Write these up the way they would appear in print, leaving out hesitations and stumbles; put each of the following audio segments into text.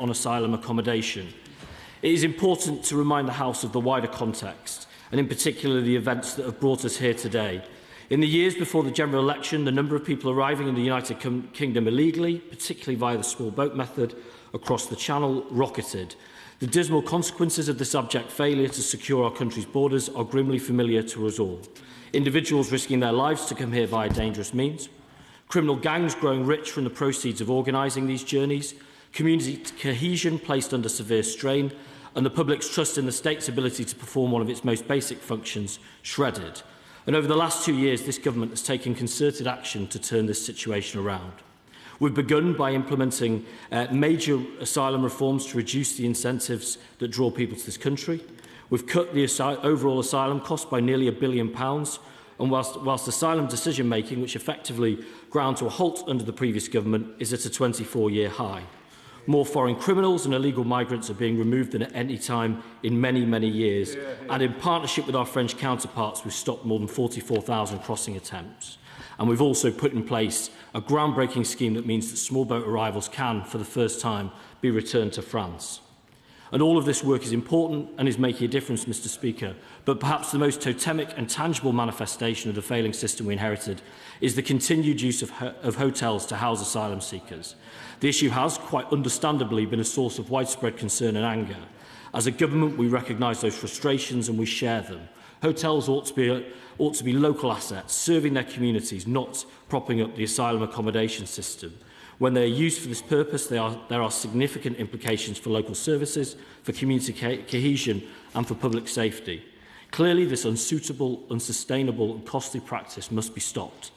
on asylum accommodation. It is important to remind the House of the wider context, and in particular the events that have brought us here today. In the years before the general election, the number of people arriving in the United Kingdom illegally, particularly via the small boat method, across the Channel rocketed. The dismal consequences of this abject failure to secure our country's borders are grimly familiar to us all. Individuals risking their lives to come here via dangerous means, criminal gangs growing rich from the proceeds of organising these journeys, community cohesion placed under severe strain, and the public's trust in the state's ability to perform one of its most basic functions shredded. And over the last 2 years, this government has taken concerted action to turn this situation around. We've begun by implementing major asylum reforms to reduce the incentives that draw people to this country. We've cut the overall asylum cost by nearly £1 billion, and whilst asylum decision-making, which effectively ground to a halt under the previous government, is at a 24-year high. More foreign criminals and illegal migrants are being removed than at any time in many, many years. And in partnership with our French counterparts, we've stopped more than 44,000 crossing attempts. And we've also put in place a groundbreaking scheme that means that small boat arrivals can, for the first time, be returned to France. And all of this work is important and is making a difference, Mr. Speaker. But perhaps the most totemic and tangible manifestation of the failing system we inherited is the continued use of hotels to house asylum seekers. The issue has, quite understandably, been a source of widespread concern and anger. As a government, we recognise those frustrations and we share them. Hotels ought to be local assets, serving their communities, not propping up the asylum accommodation system. When they are used for this purpose, there are significant implications for local services, for community cohesion and for public safety. Clearly, this unsuitable, unsustainable and costly practice must be stopped.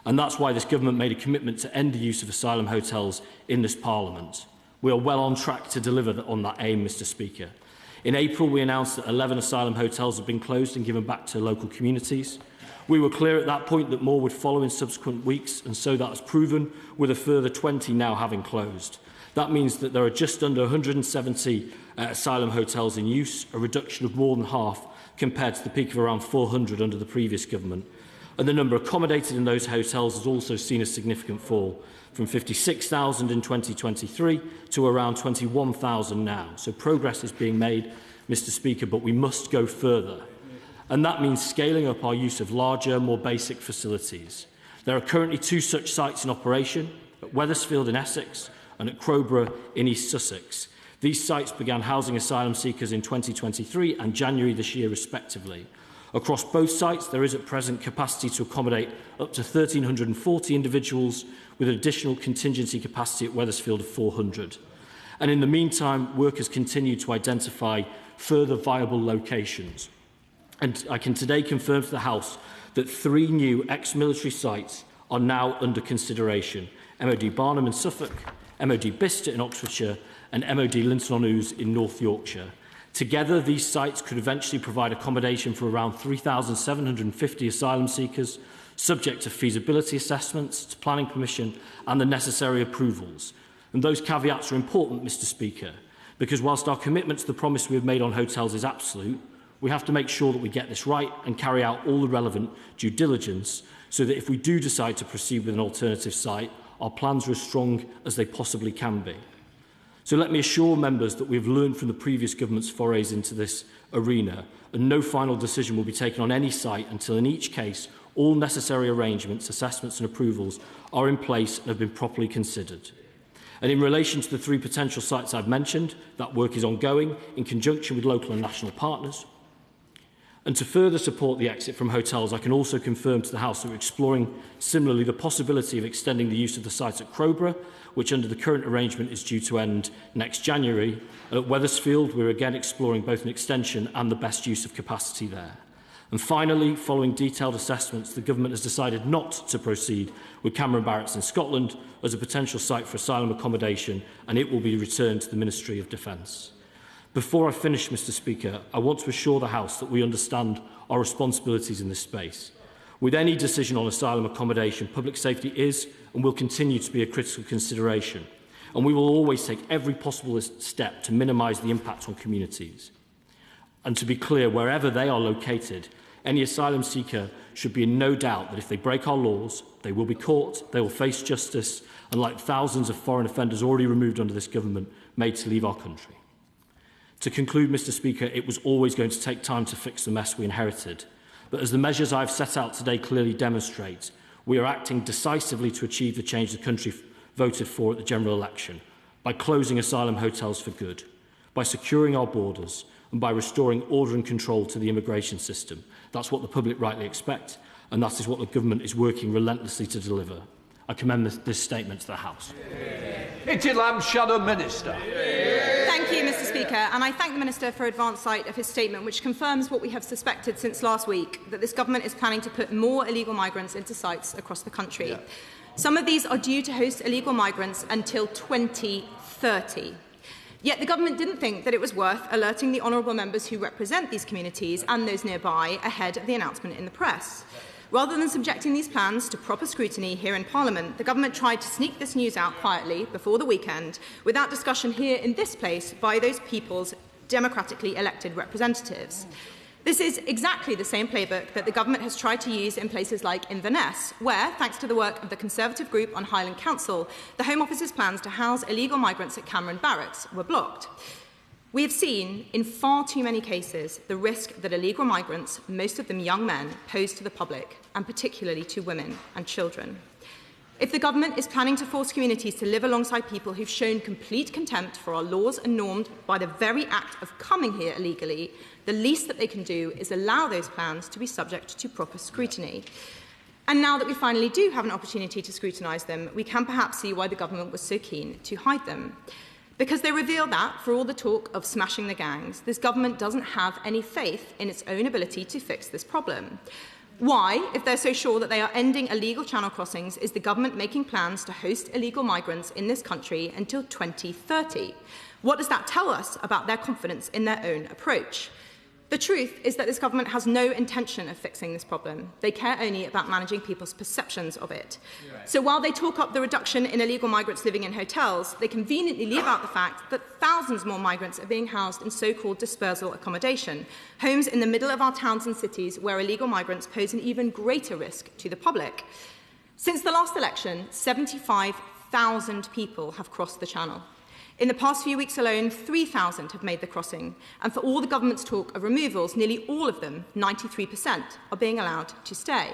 And that's why this government made a commitment to end the use of asylum hotels in this Parliament. We are well on track to deliver on that aim, Mr. Speaker. In April, we announced that 11 asylum hotels have been closed and given back to local communities. We were clear at that point that more would follow in subsequent weeks, and so that has proven, with a further 20 now having closed. That means that there are just under 170 asylum hotels in use, a reduction of more than half compared to the peak of around 400 under the previous government. And the number accommodated in those hotels has also seen a significant fall, from 56,000 in 2023 to around 21,000 now. So progress is being made, Mr. Speaker, but we must go further. And that means scaling up our use of larger, more basic facilities. There are currently 2 such sites in operation, at Wethersfield in Essex and at Crowborough in East Sussex. These sites began housing asylum seekers in 2023 and January this year, respectively. Across both sites, there is at present capacity to accommodate up to 1,340 individuals, with an additional contingency capacity at Wethersfield of 400. And in the meantime, work has continued to identify further viable locations. And I can today confirm to the House that 3 new ex-military sites are now under consideration: MOD Barnham in Suffolk, MOD Bicester in Oxfordshire and MOD Linton-on-Ouse in North Yorkshire. Together, these sites could eventually provide accommodation for around 3,750 asylum seekers, subject to feasibility assessments, to planning permission and the necessary approvals. And those caveats are important, Mr. Speaker, because whilst our commitment to the promise we have made on hotels is absolute, we have to make sure that we get this right and carry out all the relevant due diligence so that if we do decide to proceed with an alternative site, our plans are as strong as they possibly can be. So let me assure members that we have learned from the previous government's forays into this arena, and no final decision will be taken on any site until in each case all necessary arrangements, assessments and approvals are in place and have been properly considered. And in relation to the 3 potential sites I've mentioned, that work is ongoing in conjunction with local and national partners. And to further support the exit from hotels, I can also confirm to the House that we're exploring similarly the possibility of extending the use of the site at Crowborough, which under the current arrangement is due to end next January. And at Wethersfield, we're again exploring both an extension and the best use of capacity there. And finally, following detailed assessments, the government has decided not to proceed with Cameron Barracks in Scotland as a potential site for asylum accommodation, and it will be returned to the Ministry of Defence. Before I finish, Mr. Speaker, I want to assure the House that we understand our responsibilities in this space. With any decision on asylum accommodation, public safety is and will continue to be a critical consideration, and we will always take every possible step to minimise the impact on communities. And to be clear, wherever they are located, any asylum seeker should be in no doubt that if they break our laws, they will be caught, they will face justice, and like thousands of foreign offenders already removed under this government, made to leave our country. To conclude, Mr. Speaker, it was always going to take time to fix the mess we inherited. But as the measures I've set out today clearly demonstrate, we are acting decisively to achieve the change the country voted for at the general election, by closing asylum hotels for good, by securing our borders, and by restoring order and control to the immigration system. That's what the public rightly expect, and that is what the government is working relentlessly to deliver. I commend this statement to the House. Kitty Lamb, Shadow Minister. Thank you, Mr. Speaker, and I thank the Minister for advance sight of his statement, which confirms what we have suspected since last week, that this government is planning to put more illegal migrants into sites across the country. Some of these are due to host illegal migrants until 2030. Yet the government didn't think that it was worth alerting the honourable members who represent these communities and those nearby ahead of the announcement in the press. Rather than subjecting these plans to proper scrutiny here in Parliament, the government tried to sneak this news out quietly before the weekend, without discussion here in this place by those people's democratically elected representatives. This is exactly the same playbook that the government has tried to use in places like Inverness, where, thanks to the work of the Conservative group on Highland Council, the Home Office's plans to house illegal migrants at Cameron Barracks were blocked. We have seen, in far too many cases, the risk that illegal migrants, most of them young men, pose to the public, and particularly to women and children. If the government is planning to force communities to live alongside people who've shown complete contempt for our laws and norms by the very act of coming here illegally, the least that they can do is allow those plans to be subject to proper scrutiny. And now that we finally do have an opportunity to scrutinise them, we can perhaps see why the government was so keen to hide them. Because they reveal that, for all the talk of smashing the gangs, this government doesn't have any faith in its own ability to fix this problem. Why, if they're so sure that they are ending illegal channel crossings, is the government making plans to host illegal migrants in this country until 2030? What does that tell us about their confidence in their own approach? The truth is that this government has no intention of fixing this problem. They care only about managing people's perceptions of it. So while they talk up the reduction in illegal migrants living in hotels, they conveniently leave out the fact that thousands more migrants are being housed in so-called dispersal accommodation, homes in the middle of our towns and cities where illegal migrants pose an even greater risk to the public. Since the last election, 75,000 people have crossed the Channel. In the past few weeks alone, 3,000 have made the crossing, and for all the government's talk of removals, nearly all of them, 93%, are being allowed to stay.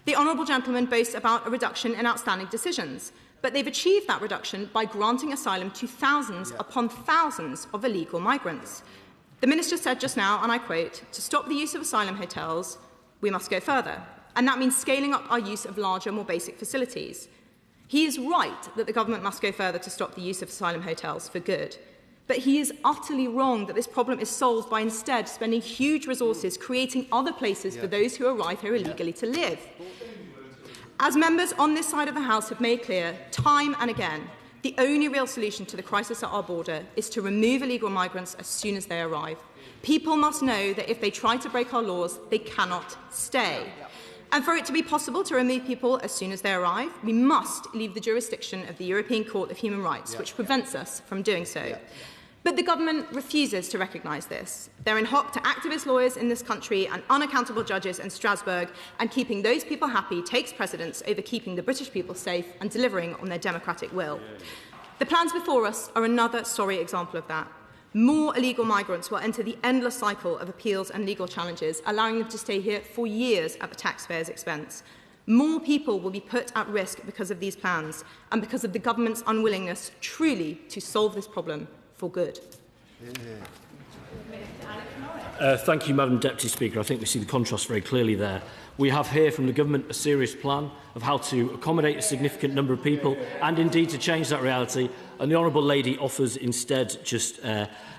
The honourable gentleman boasts about a reduction in outstanding decisions, but they've achieved that reduction by granting asylum to thousands upon thousands of illegal migrants. The Minister said just now, and I quote, "To stop the use of asylum hotels, we must go further," and that means scaling up our use of larger, more basic facilities. He is right that the government must go further to stop the use of asylum hotels for good. But he is utterly wrong that this problem is solved by instead spending huge resources creating other places for those who arrive here illegally to live. As members on this side of the House have made clear time and again, the only real solution to the crisis at our border is to remove illegal migrants as soon as they arrive. People must know that if they try to break our laws, they cannot stay. And for it to be possible to remove people as soon as they arrive, we must leave the jurisdiction of the European Court of Human Rights, which prevents us from doing so. But the government refuses to recognise this. They're in hock to activist lawyers in this country and unaccountable judges in Strasbourg, and keeping those people happy takes precedence over keeping the British people safe and delivering on their democratic will. The plans before us are another sorry example of that. More illegal migrants will enter the endless cycle of appeals and legal challenges, allowing them to stay here for years at the taxpayers' expense. More people will be put at risk because of these plans and because of the government's unwillingness truly to solve this problem for good. Thank you, Madam Deputy Speaker. I think we see the contrast very clearly there. We have here from the government a serious plan of how to accommodate a significant number of people and indeed to change that reality. And the Honourable Lady offers instead just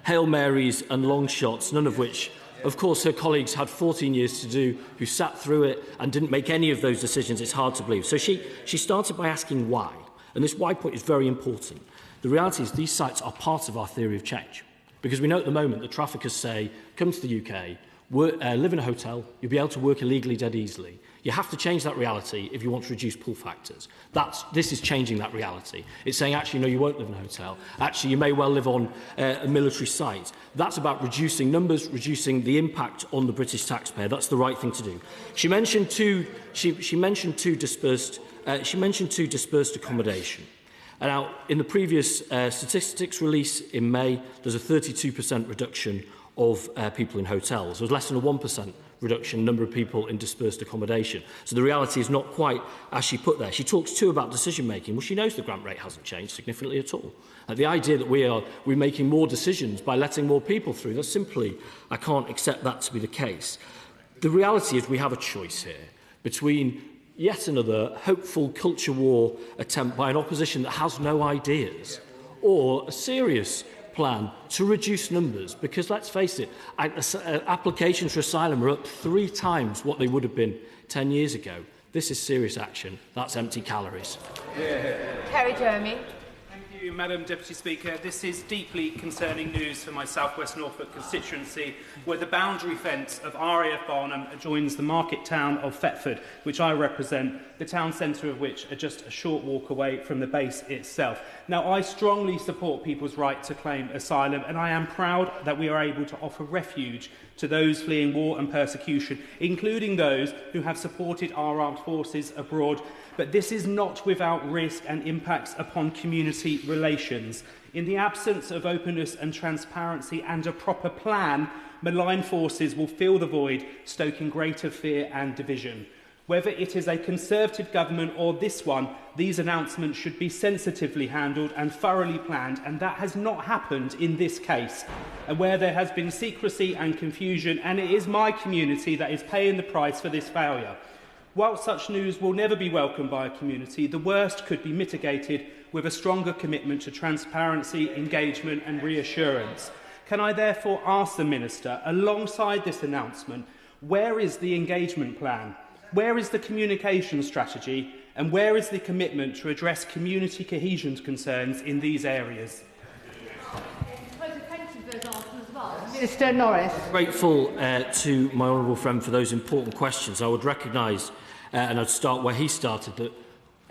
Hail Marys and long shots, none of which, of course, her colleagues had 14 years to do, who sat through it and didn't make any of those decisions. It's hard to believe. So she started by asking why. And this why point is very important. The reality is these sites are part of our theory of change. Because we know at the moment that traffickers say, come to the UK, live in a hotel, you'll be able to work illegally dead easily. You have to change that reality if you want to reduce pull factors. This is changing that reality. It's saying, actually, no, you won't live in a hotel. Actually, you may well live on a military site. That's about reducing numbers, reducing the impact on the British taxpayer. That's the right thing to do. She mentioned two dispersed accommodation. And now, in the previous statistics release in May, there's a 32% reduction of people in hotels. There's less than a 1% reduction in number of people in dispersed accommodation. So the reality is not quite as she put there. She talks too about decision-making. Well, she knows the grant rate hasn't changed significantly at all. The idea that we're making more decisions by letting more people through, that's simply, I can't accept that to be the case. The reality is we have a choice here between yet another hopeful culture war attempt by an opposition that has no ideas, or a serious plan to reduce numbers, because let's face it, applications for asylum are up 3 times what they would have been 10 years ago. This is serious action. That's empty calories. Kerry Jeremy. Thank you, Madam Deputy Speaker. This is deeply concerning news for my South West Norfolk constituency, where the boundary fence of RAF Barnham adjoins the market town of Thetford, which I represent, the town centre of which are just a short walk away from the base itself. Now, I strongly support people's right to claim asylum, and I am proud that we are able to offer refuge to those fleeing war and persecution, including those who have supported our armed forces abroad. But this is not without risk and impacts upon community relations. In the absence of openness and transparency and a proper plan, malign forces will fill the void, stoking greater fear and division. Whether it is a Conservative government or this one, these announcements should be sensitively handled and thoroughly planned, and that has not happened in this case. And where there has been secrecy and confusion, and it is my community that is paying the price for this failure. While such news will never be welcomed by a community, the worst could be mitigated with a stronger commitment to transparency, engagement and reassurance. Can I therefore ask the Minister, alongside this announcement, where is the engagement plan? Where is the communication strategy? And where is the commitment to address community cohesion concerns in these areas? Minister Norris. Grateful to my honourable friend for those important questions. I would recognise, and I'd start where he started, that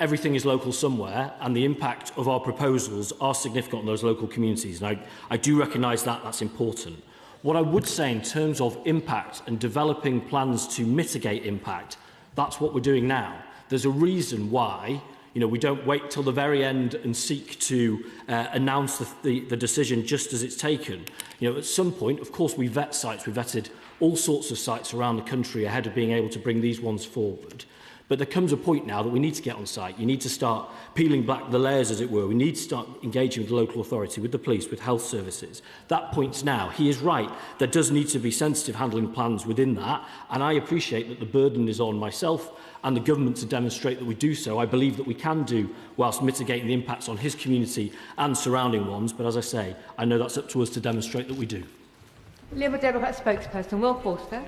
everything is local somewhere, and the impact of our proposals are significant on those local communities. And I do recognise that. That's important. What I would say in terms of impact and developing plans to mitigate impact, that's what we're doing now. There's a reason why we don't wait till the very end and seek to announce the decision just as it's taken. At some point, of course, we vet sites. We vetted all sorts of sites around the country ahead of being able to bring these ones forward. But there comes a point now that we need to get on site. You need to start peeling back the layers, as it were. We need to start engaging with the local authority, with the police, with health services. That point's now. He is right. There does need to be sensitive handling plans within that. And I appreciate that the burden is on myself and the government to demonstrate that we do so. I believe that we can do whilst mitigating the impacts on his community and surrounding ones. But as I say, I know that's up to us to demonstrate that we do. Liberal Democrat spokesperson Will Forster.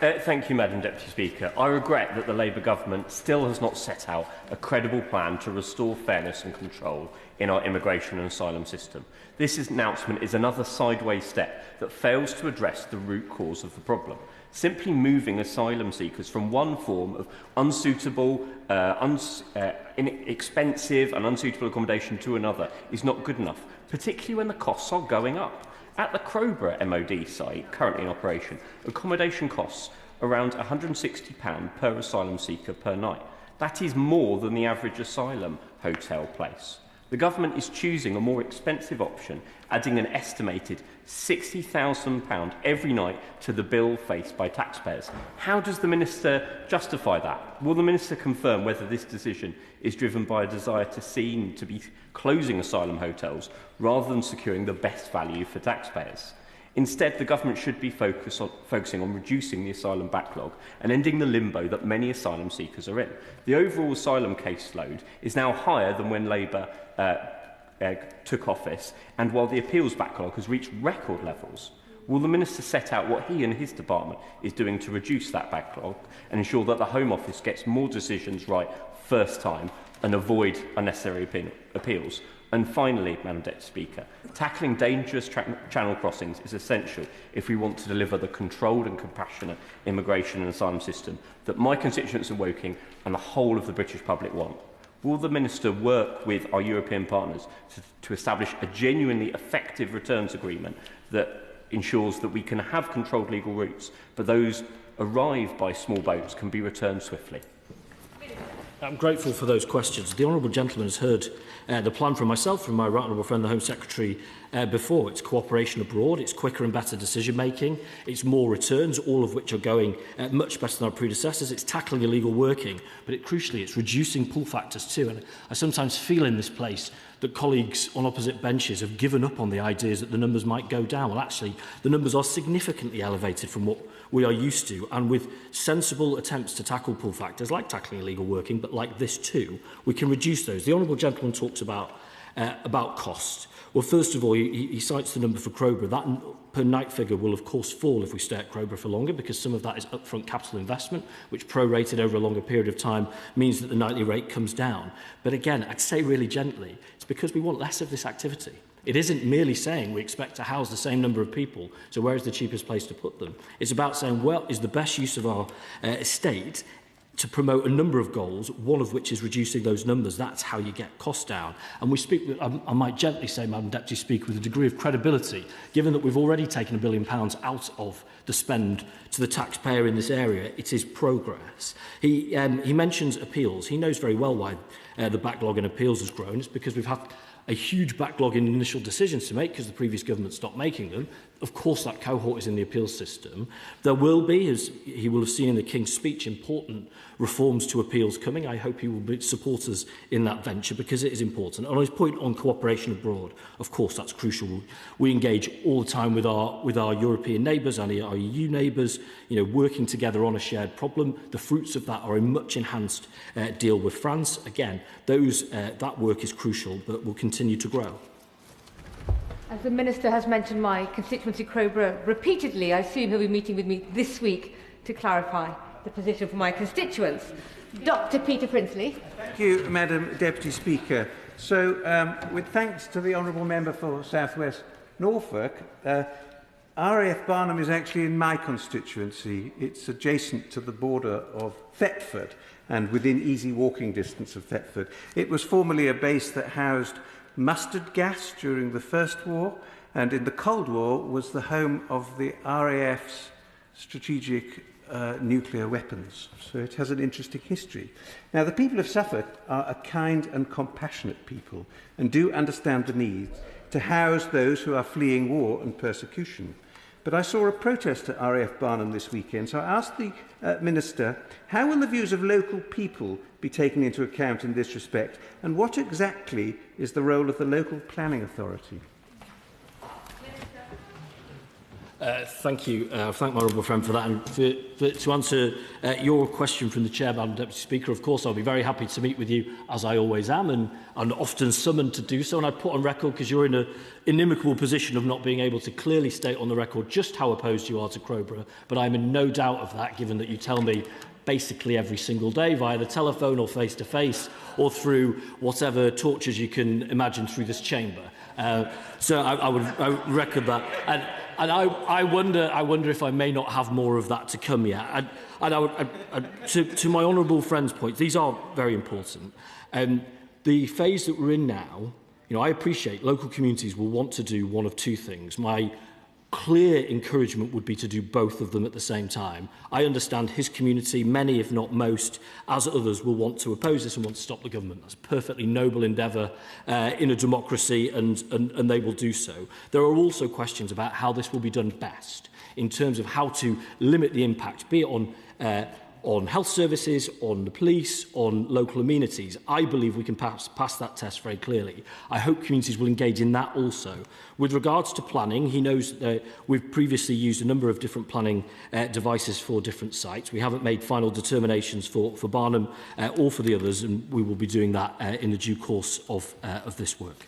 Thank you, Madam Deputy Speaker. I regret that the Labour government still has not set out a credible plan to restore fairness and control in our immigration and asylum system. This announcement is another sideways step that fails to address the root cause of the problem. Simply moving asylum seekers from one form of unsuitable, inexpensive and unsuitable accommodation to another is not good enough, particularly when the costs are going up. At the Crowborough MOD site, currently in operation, accommodation costs around £160 per asylum seeker per night. That is more than the average asylum hotel place. The government is choosing a more expensive option, adding an estimated £60,000 every night to the bill faced by taxpayers. How does the Minister justify that? Will the Minister confirm whether this decision is driven by a desire to be closing asylum hotels rather than securing the best value for taxpayers? Instead, the government should be focusing on reducing the asylum backlog and ending the limbo that many asylum seekers are in. The overall asylum caseload is now higher than when Labour took office, and while the appeals backlog has reached record levels. Will the Minister set out what he and his department is doing to reduce that backlog and ensure that the Home Office gets more decisions right first time and avoid unnecessary appeals? And finally, Madam Deputy Speaker, tackling dangerous channel crossings is essential if we want to deliver the controlled and compassionate immigration and asylum system that my constituents in Woking and the whole of the British public want. Will the Minister work with our European partners to establish a genuinely effective returns agreement that ensures that we can have controlled legal routes, but those arrived by small boats can be returned swiftly? I'm grateful for those questions. The honourable gentleman has heard the plan from myself, from my right honourable friend, the Home Secretary, before. It's cooperation abroad, it's quicker and better decision-making, it's more returns, all of which are going much better than our predecessors. It's tackling illegal working, but crucially, it's reducing pull factors too. And I sometimes feel in this place that colleagues on opposite benches have given up on the ideas that the numbers might go down. Well, actually, the numbers are significantly elevated from what we are used to, and with sensible attempts to tackle pull factors, like tackling illegal working, but like this too, we can reduce those. The honourable gentleman talks about cost. Well, first of all, he cites the number for Crowborough. That per night figure will, of course, fall if we stay at Crowborough for longer, because some of that is upfront capital investment, which prorated over a longer period of time means that the nightly rate comes down. But again, I'd say really gently, it's because we want less of this activity. It isn't merely saying we expect to house the same number of people, so where is the cheapest place to put them? It's about saying, well, is the best use of our estate to promote a number of goals, one of which is reducing those numbers. That's how you get costs down. And we speak, with, I might gently say, Madam Deputy Speaker, with a degree of credibility, given that we've already taken £1 billion out of the spend to the taxpayer in this area. It is progress. He mentions appeals. He knows very well why the backlog in appeals has grown. It's because we've had a huge backlog in initial decisions to make because the previous government stopped making them. Of course, that cohort is in the appeals system. There will be, as he will have seen in the King's speech, important reforms to appeals coming. I hope he will support us in that venture because it is important. On his point on cooperation abroad, of course, that's crucial. We engage all the time with our European neighbours and our EU neighbours, working together on a shared problem. The fruits of that are a much enhanced deal with France. Again, that work is crucial, but will continue to grow. As the Minister has mentioned my constituency Crowborough repeatedly, I assume he'll be meeting with me this week to clarify the position for my constituents. Dr Peter Prinsley. Thank you, Madam Deputy Speaker. So, with thanks to the Honourable Member for South West Norfolk, RAF Barnham is actually in my constituency. It's adjacent to the border of Thetford and within easy walking distance of Thetford. It was formerly a base that housed mustard gas during the First War, and in the Cold War was the home of the RAF's strategic nuclear weapons. So it has an interesting history. Now, the people of Suffolk are a kind and compassionate people and do understand the need to house those who are fleeing war and persecution. But I saw a protest at RAF Barnham this weekend, so I asked the Minister, how will the views of local people be taken into account in this respect, and what exactly is the role of the local planning authority? Thank you. Thank my honourable friend for that. And to answer your question from the Chair, Madam Deputy Speaker, of course, I'll be very happy to meet with you, as I always am, and often summoned to do so. And I put on record, because you're in an inimical position of not being able to clearly state on the record just how opposed you are to Crowborough, but I'm in no doubt of that, given that you tell me basically every single day via the telephone or face-to-face or through whatever tortures you can imagine through this chamber. So I would record that. And I wonder if I may not have more of that to come yet. To my honourable friend's point, these are very important. The phase that we're in now, I appreciate local communities will want to do one of two things. My clear encouragement would be to do both of them at the same time. I understand his community, many if not most, as others, will want to oppose this and want to stop the government. That's a perfectly noble endeavour in a democracy, and they will do so. There are also questions about how this will be done best in terms of how to limit the impact, be it on health services, on the police, on local amenities. I believe we can pass that test very clearly. I hope communities will engage in that also. With regards to planning, he knows that we've previously used a number of different planning devices for different sites. We haven't made final determinations for Barnham or for the others, and we will be doing that in the due course of this work.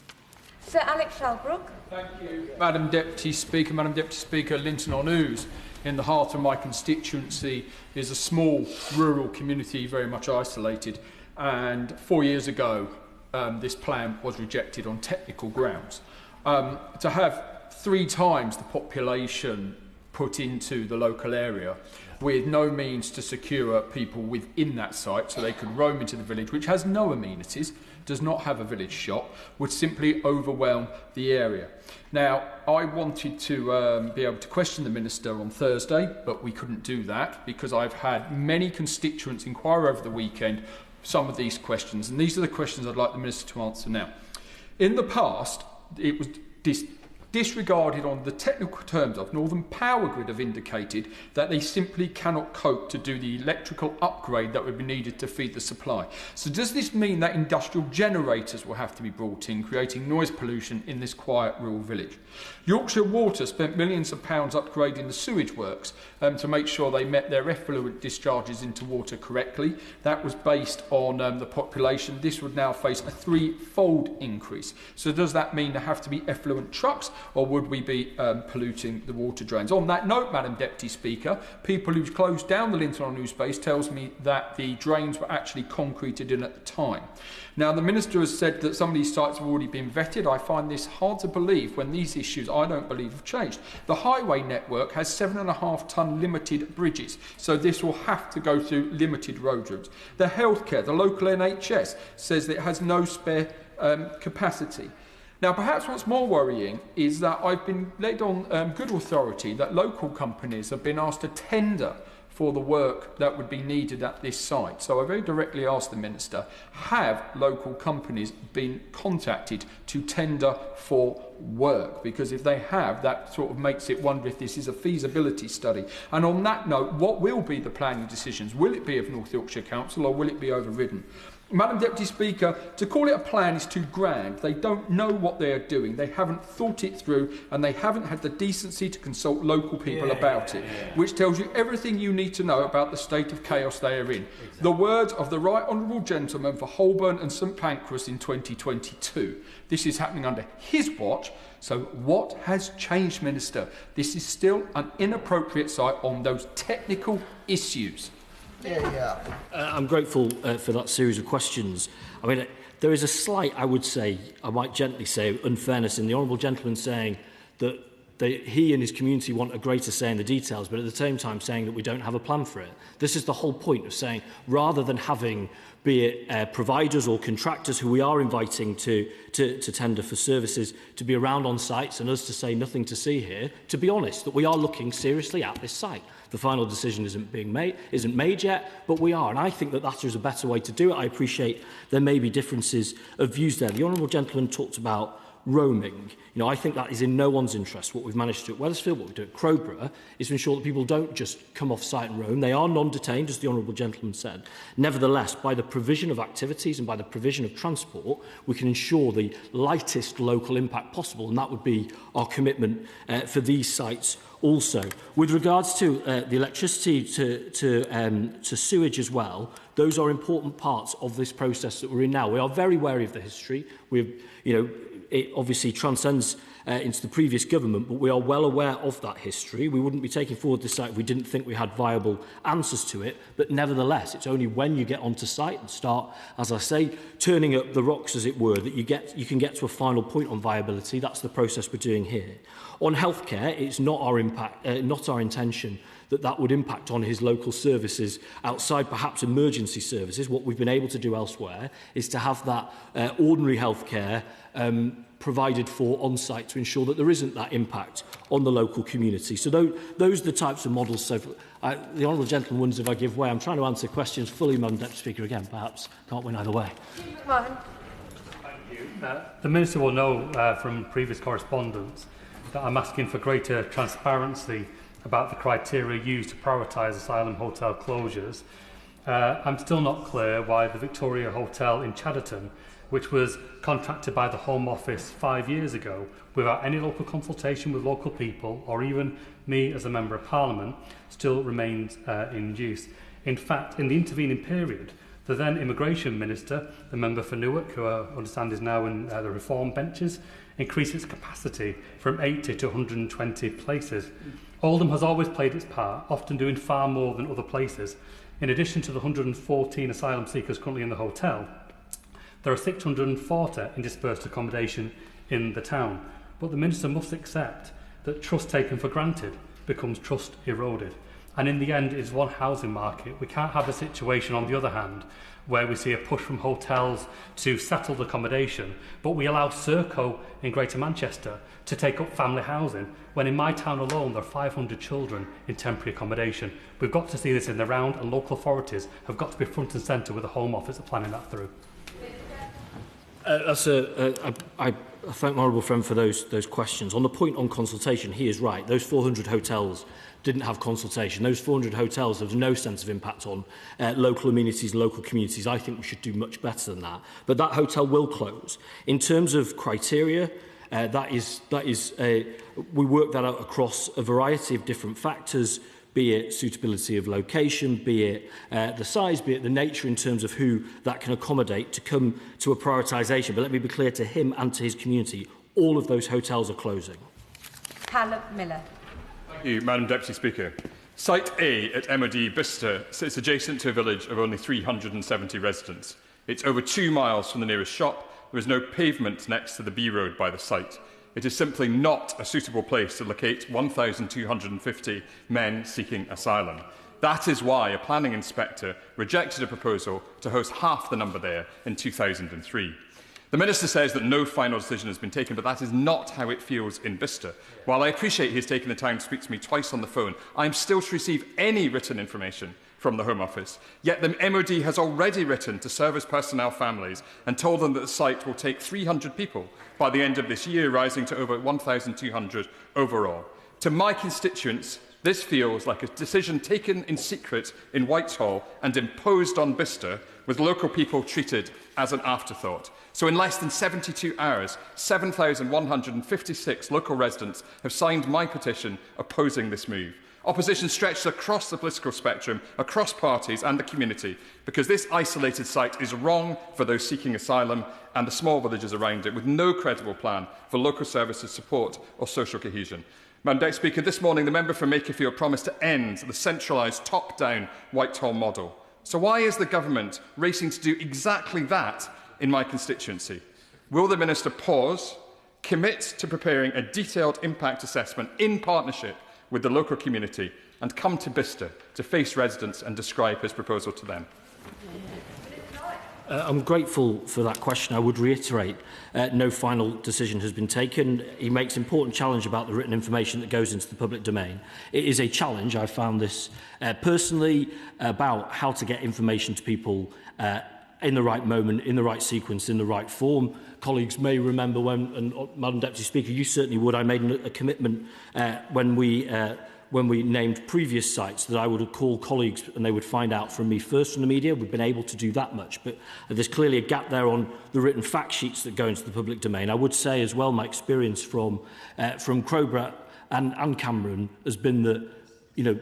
Sir Alex Shalbrook. Thank you, Madam Deputy Speaker. Madam Deputy Speaker, Linton-on-Ouse, in the heart of my constituency, is a small rural community, very much isolated. And 4 years ago, this plan was rejected on technical grounds. To have 3 times the population put into the local area with no means to secure people within that site so they could roam into the village, which has no amenities, does not have a village shop, would simply overwhelm the area. Now, I wanted to be able to question the Minister on Thursday, but we couldn't do that because I've had many constituents inquire over the weekend some of these questions, and these are the questions I'd like the Minister to answer now. In the past, it was disregarded on the technical terms of Northern Power Grid have indicated that they simply cannot cope to do the electrical upgrade that would be needed to feed the supply. So does this mean that industrial generators will have to be brought in, creating noise pollution in this quiet rural village? Yorkshire Water spent millions of pounds upgrading the sewage works to make sure they met their effluent discharges into water correctly. That was based on the population. This would now face a threefold increase. So does that mean there have to be effluent trucks, or would we be polluting the water drains? On that note, Madam Deputy Speaker, people who've closed down the Linton-on-Ouse base tells me that the drains were actually concreted in at the time. Now, the Minister has said that some of these sites have already been vetted. I find this hard to believe when these issues, I don't believe, have changed. The highway network has 7.5-tonne limited bridges, so this will have to go through limited road routes. The healthcare, the local NHS, says that it has no spare capacity. Now, perhaps what's more worrying is that I've been led on good authority that local companies have been asked to tender for the work that would be needed at this site. So I very directly asked the Minister, have local companies been contacted to tender for work? Because if they have, that sort of makes it wonder if this is a feasibility study. And on that note, what will be the planning decisions? Will it be of North Yorkshire Council, or will it be overridden? Madam Deputy Speaker, to call it a plan is too grand. They don't know what they are doing. They haven't thought it through, and they haven't had the decency to consult local people about it, which tells you everything you need to know about the state of chaos they are in. Exactly. The words of the Right Honourable Gentleman for Holborn and St Pancras in 2022. This is happening under his watch. So what has changed, Minister? This is still an inappropriate site on those technical issues. I'm grateful for that series of questions. I mean, there is a slight, I would say, I might gently say, unfairness in the Honourable Gentleman saying that he and his community want a greater say in the details, but at the same time saying that we don't have a plan for it. This is the whole point of saying, rather than having, be it providers or contractors who we are inviting to tender for services to be around on sites and us to say nothing to see here, to be honest, that we are looking seriously at this site. The final decision isn't made yet, but we are. And I think that is a better way to do it. I appreciate there may be differences of views there. The Honourable Gentleman talked about roaming. You know, I think that is in no one's interest. What we've managed to do at Wethersfield, what we do at Crowborough, is to ensure that people don't just come off site and roam. They are non-detained, as the Honourable Gentleman said. Nevertheless, by the provision of activities and by the provision of transport, we can ensure the lightest local impact possible, and that would be our commitment for these sites also. With regards to the electricity to sewage as well, those are important parts of this process that we're in now. We are very wary of the history. It obviously transcends into the previous government, but we are well aware of that history. We wouldn't be taking forward this site if we didn't think we had viable answers to it. But nevertheless, it's only when you get onto site and start, as I say, turning up the rocks, as it were, that you can get to a final point on viability. That's the process we're doing here. On healthcare, it's not our intention that would impact on his local services outside perhaps emergency services. What we've been able to do elsewhere is to have that ordinary healthcare provided for on site to ensure that there isn't that impact on the local community. So those are the types of models. So the Honourable Gentleman wonders if I give way. I'm trying to answer questions fully, Madam Deputy Speaker, again. Perhaps can't win either way. Thank you. The Minister will know from previous correspondence that I'm asking for greater transparency about the criteria used to prioritise asylum hotel closures. I'm still not clear why the Victoria Hotel in Chadderton, which was contracted by the Home Office 5 years ago without any local consultation with local people or even me as a Member of Parliament, still remains in use. In fact, in the intervening period, the then Immigration Minister, the member for Newark, who I understand is now in the reform benches, increased its capacity from 80 to 120 places. Oldham has always played its part, often doing far more than other places. In addition to the 114 asylum seekers currently in the hotel, there are 640 in dispersed accommodation in the town. But the Minister must accept that trust taken for granted becomes trust eroded. And in the end, it's one housing market. We can't have a situation, on the other hand, where we see a push from hotels to settled accommodation, but we allow Serco in Greater Manchester to take up family housing, when in my town alone there are 500 children in temporary accommodation. We've got to see this in the round, and local authorities have got to be front and centre with the Home Office of planning that through. I thank my honourable friend for those questions. On the point on consultation, he is right. Those 400 hotels didn't have consultation. Those 400 hotels have no sense of impact on local amenities, local communities. I think we should do much better than that. But that hotel will close. In terms of criteria, we work that out across a variety of different factors, be it suitability of location, be it the size, be it the nature in terms of who that can accommodate, to come to a prioritisation. But let me be clear to him and to his community, all of those hotels are closing. Callum Miller. Thank you, Madam Deputy Speaker. Site A at MOD Bicester sits adjacent to a village of only 370 residents. It's over 2 miles from the nearest shop. There is no pavement next to the B road by the site. It is simply not a suitable place to locate 1,250 men seeking asylum. That is why a planning inspector rejected a proposal to host half the number there in 2003. The Minister says that no final decision has been taken, but that is not how it feels in Bicester. While I appreciate he has taken the time to speak to me twice on the phone, I am still to receive any written information from the Home Office. Yet the MOD has already written to service personnel families and told them that the site will take 300 people by the end of this year, rising to over 1,200 overall. To my constituents, this feels like a decision taken in secret in Whitehall and imposed on Bicester, with local people treated as an afterthought. So in less than 72 hours, 7,156 local residents have signed my petition opposing this move. Opposition stretches across the political spectrum, across parties and the community, because this isolated site is wrong for those seeking asylum and the small villages around it, with no credible plan for local services support or social cohesion. Madam Deputy Speaker, this morning the member for Makerfield promised to end the centralised top-down Whitehall model. So why is the government racing to do exactly that in my constituency? Will the Minister pause, commit to preparing a detailed impact assessment in partnership with the local community, and come to Bicester to face residents and describe his proposal to them? I'm grateful for that question. I would reiterate, no final decision has been taken. He makes important challenge about the written information that goes into the public domain. It is a challenge. I found this personally, about how to get information to people in the right moment, in the right sequence, in the right form. Colleagues may remember when, and Madam Deputy Speaker, you certainly would, I made a commitment when we named previous sites that I would call colleagues and they would find out from me first from the media. We've been able to do that much, but there's clearly a gap there on the written fact sheets that go into the public domain. I would say as well, my experience from Crowborough and Cameron has been that, you know,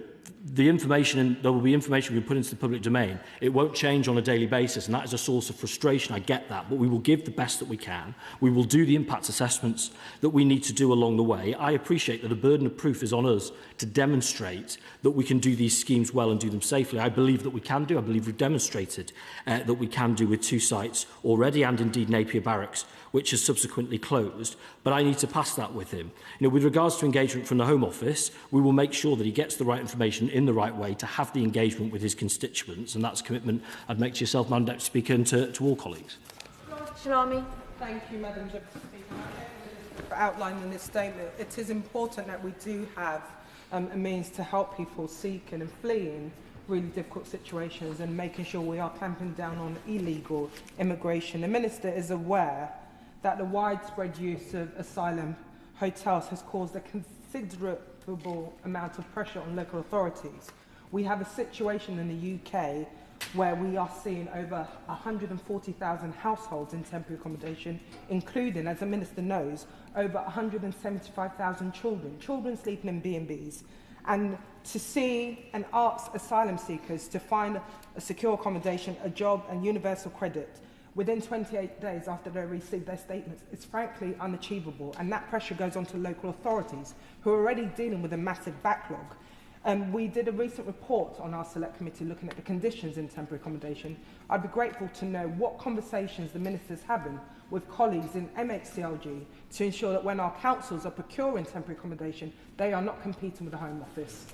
the information, there will be information we put into the public domain. It won't change on a daily basis, and that is a source of frustration. I get that, but we will give the best that we can. We will do the impact assessments that we need to do along the way. I appreciate that a burden of proof is on us to demonstrate that we can do these schemes well and do them safely. I believe that we can do. I believe we've demonstrated that we can do with 2 sites already, and indeed Napier Barracks, which has subsequently closed. But I need to pass that with him. You know, with regards to engagement from the Home Office, we will make sure that he gets the right information in the right way to have the engagement with his constituents, and that's a commitment I'd make to yourself, Madam Deputy Speaker, and to all colleagues. Shalami. Thank you, Madam Deputy Speaker. For outlining in this statement, it is important that we do have a means to help people seeking and fleeing really difficult situations and making sure we are clamping down on illegal immigration. The Minister is aware that the widespread use of asylum hotels has caused a considerable amount of pressure on local authorities. We have a situation in the UK where we are seeing over 140,000 households in temporary accommodation, including, as the Minister knows, over 175,000 children sleeping in B&Bs. And to see and ask asylum seekers to find a secure accommodation, a job and universal credit within 28 days after they receive their statements is frankly unachievable, and that pressure goes on to local authorities who are already dealing with a massive backlog. We did a recent report on our select committee looking at the conditions in temporary accommodation. I'd be grateful to know what conversations the Minister's having with colleagues in MHCLG to ensure that when our councils are procuring temporary accommodation, they are not competing with the Home Office.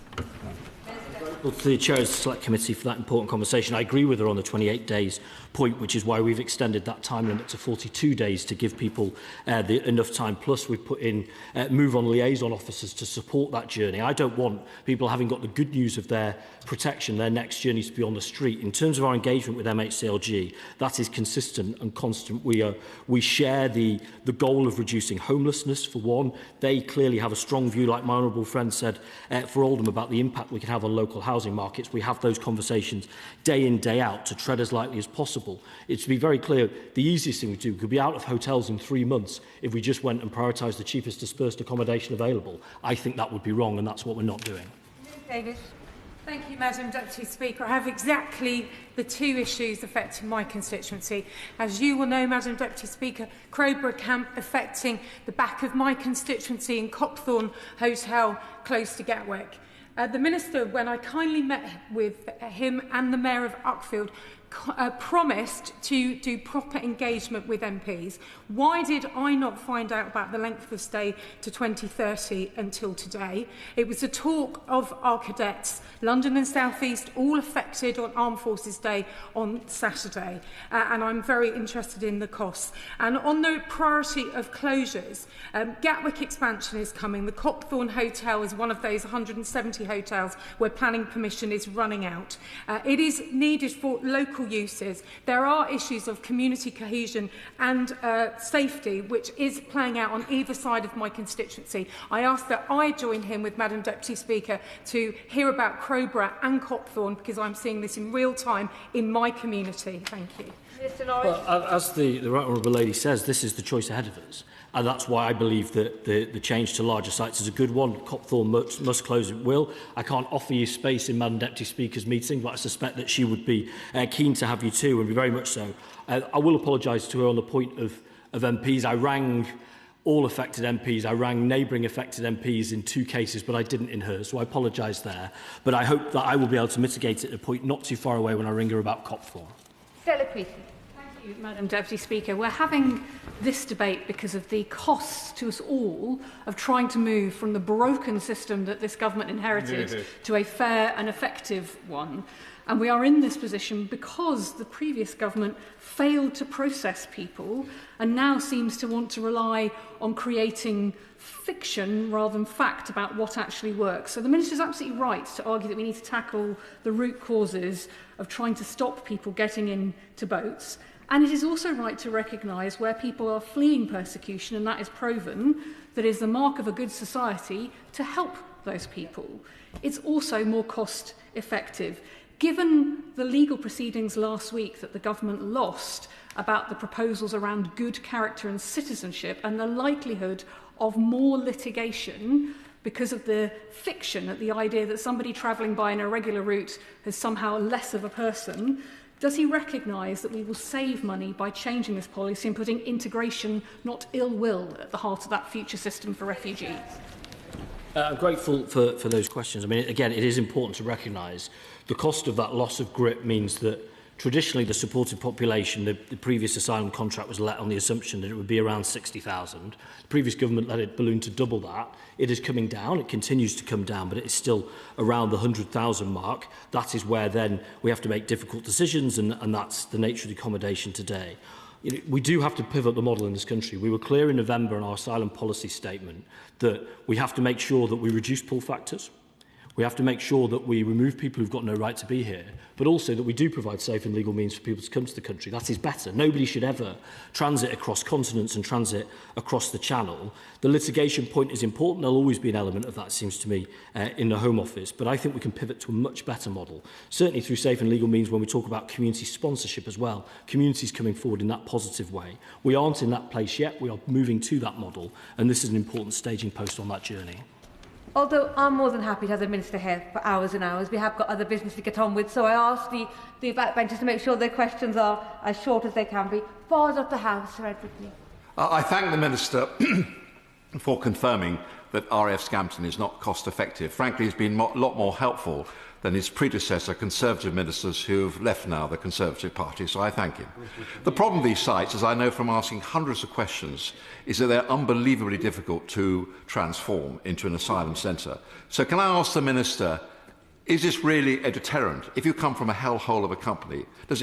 Well, to the Chair of the Select Committee for that important conversation. I agree with her on the 28 days point, which is why we've extended that time limit to 42 days to give people enough time. Plus, we've put in move-on liaison officers to support that journey. I don't want people having got the good news of their protection, their next journey to be on the street. In terms of our engagement with MHCLG, that is consistent and constant. We share the goal of reducing homelessness, for one. They clearly have a strong view, like my honourable friend said, for Oldham, about the impact we can have on local housing markets. We have those conversations day in, day out to tread as lightly as possible. It's to be very clear, the easiest thing we do could be out of hotels in 3 months if we just went and prioritised the cheapest dispersed accommodation available. I think that would be wrong, and that's what we're not doing. Davis. Thank you, Madam Deputy Speaker. I have exactly the two issues affecting my constituency. As you will know, Madam Deputy Speaker, Crowborough Camp affecting the back of my constituency in Copthorne Hotel close to Gatwick. The Minister, when I kindly met with him and the Mayor of Uckfield, promised to do proper engagement with MPs. Why did I not find out about the length of stay to 2030 until today? It was a talk of our cadets, London and South East, all affected on Armed Forces Day on Saturday, and I'm very interested in the costs. And on the priority of closures, Gatwick expansion is coming. The Copthorne Hotel is one of those 170 hotels where planning permission is running out. It is needed for local uses. There are issues of community cohesion and safety, which is playing out on either side of my constituency. I ask that I join him with Madam Deputy Speaker to hear about Crowborough and Copthorne, because I'm seeing this in real time in my community. Thank you. Well, as the Right Honourable Lady says, this is the choice ahead of us. And that's why I believe that the change to larger sites is a good one. Copthorne must close, it will. I can't offer you space in Madam Deputy Speaker's meeting, but I suspect that she would be keen to have you too, and be very much so. I will apologise to her on the point of MPs. I rang all affected MPs. I rang neighbouring affected MPs in 2 cases, but I didn't in hers, so I apologise there. But I hope that I will be able to mitigate it at a point not too far away when I ring her about Copthorne. Stella Creasy. Thank you, Madam Deputy Speaker. We're having this debate because of the costs to us all of trying to move from the broken system that this government inherited to a fair and effective one. And we are in this position because the previous government failed to process people and now seems to want to rely on creating fiction rather than fact about what actually works. So the Minister is absolutely right to argue that we need to tackle the root causes of trying to stop people getting into boats. And it is also right to recognise where people are fleeing persecution, and that is proven, that is the mark of a good society to help those people. It's also more cost effective. Given the legal proceedings last week that the government lost about the proposals around good character and citizenship and the likelihood of more litigation because of the fiction at the idea that somebody travelling by an irregular route is somehow less of a person, does he recognise that we will save money by changing this policy and putting integration, not ill will, at the heart of that future system for refugees? I'm grateful for those questions. I mean, again, it is important to recognise the cost of that loss of grip means that traditionally the supported population, the previous asylum contract was let on the assumption that it would be around 60,000. The previous government let it balloon to double that. It is coming down, it continues to come down, but it is still around the 100,000 mark. That is where then we have to make difficult decisions, and that's the nature of the accommodation today. You know, we do have to pivot the model in this country. We were clear in November in our asylum policy statement that we have to make sure that we reduce pull factors. We have to make sure that we remove people who've got no right to be here, but also that we do provide safe and legal means for people to come to the country. That is better. Nobody should ever transit across continents and transit across the Channel. The litigation point is important. There'll always be an element of that, seems to me, in the Home Office. But I think we can pivot to a much better model, certainly through safe and legal means when we talk about community sponsorship as well. Communities coming forward in that positive way. We aren't in that place yet. We are moving to that model, and this is an important staging post on that journey. Although I'm more than happy to have the Minister here for hours and hours, we have got other business to get on with, so I ask the backbenchers to make sure their questions are as short as they can be. Far up the House, Sir Edward Lee. I thank the Minister for confirming that RAF Scampton is not cost effective. Frankly, it's been a lot more helpful than his predecessor, Conservative ministers who have left now the Conservative Party, so I thank him. The problem with these sites, as I know from asking hundreds of questions, is that they're unbelievably difficult to transform into an asylum centre. So can I ask the Minister, is this really a deterrent? If you come from a hellhole of a country, does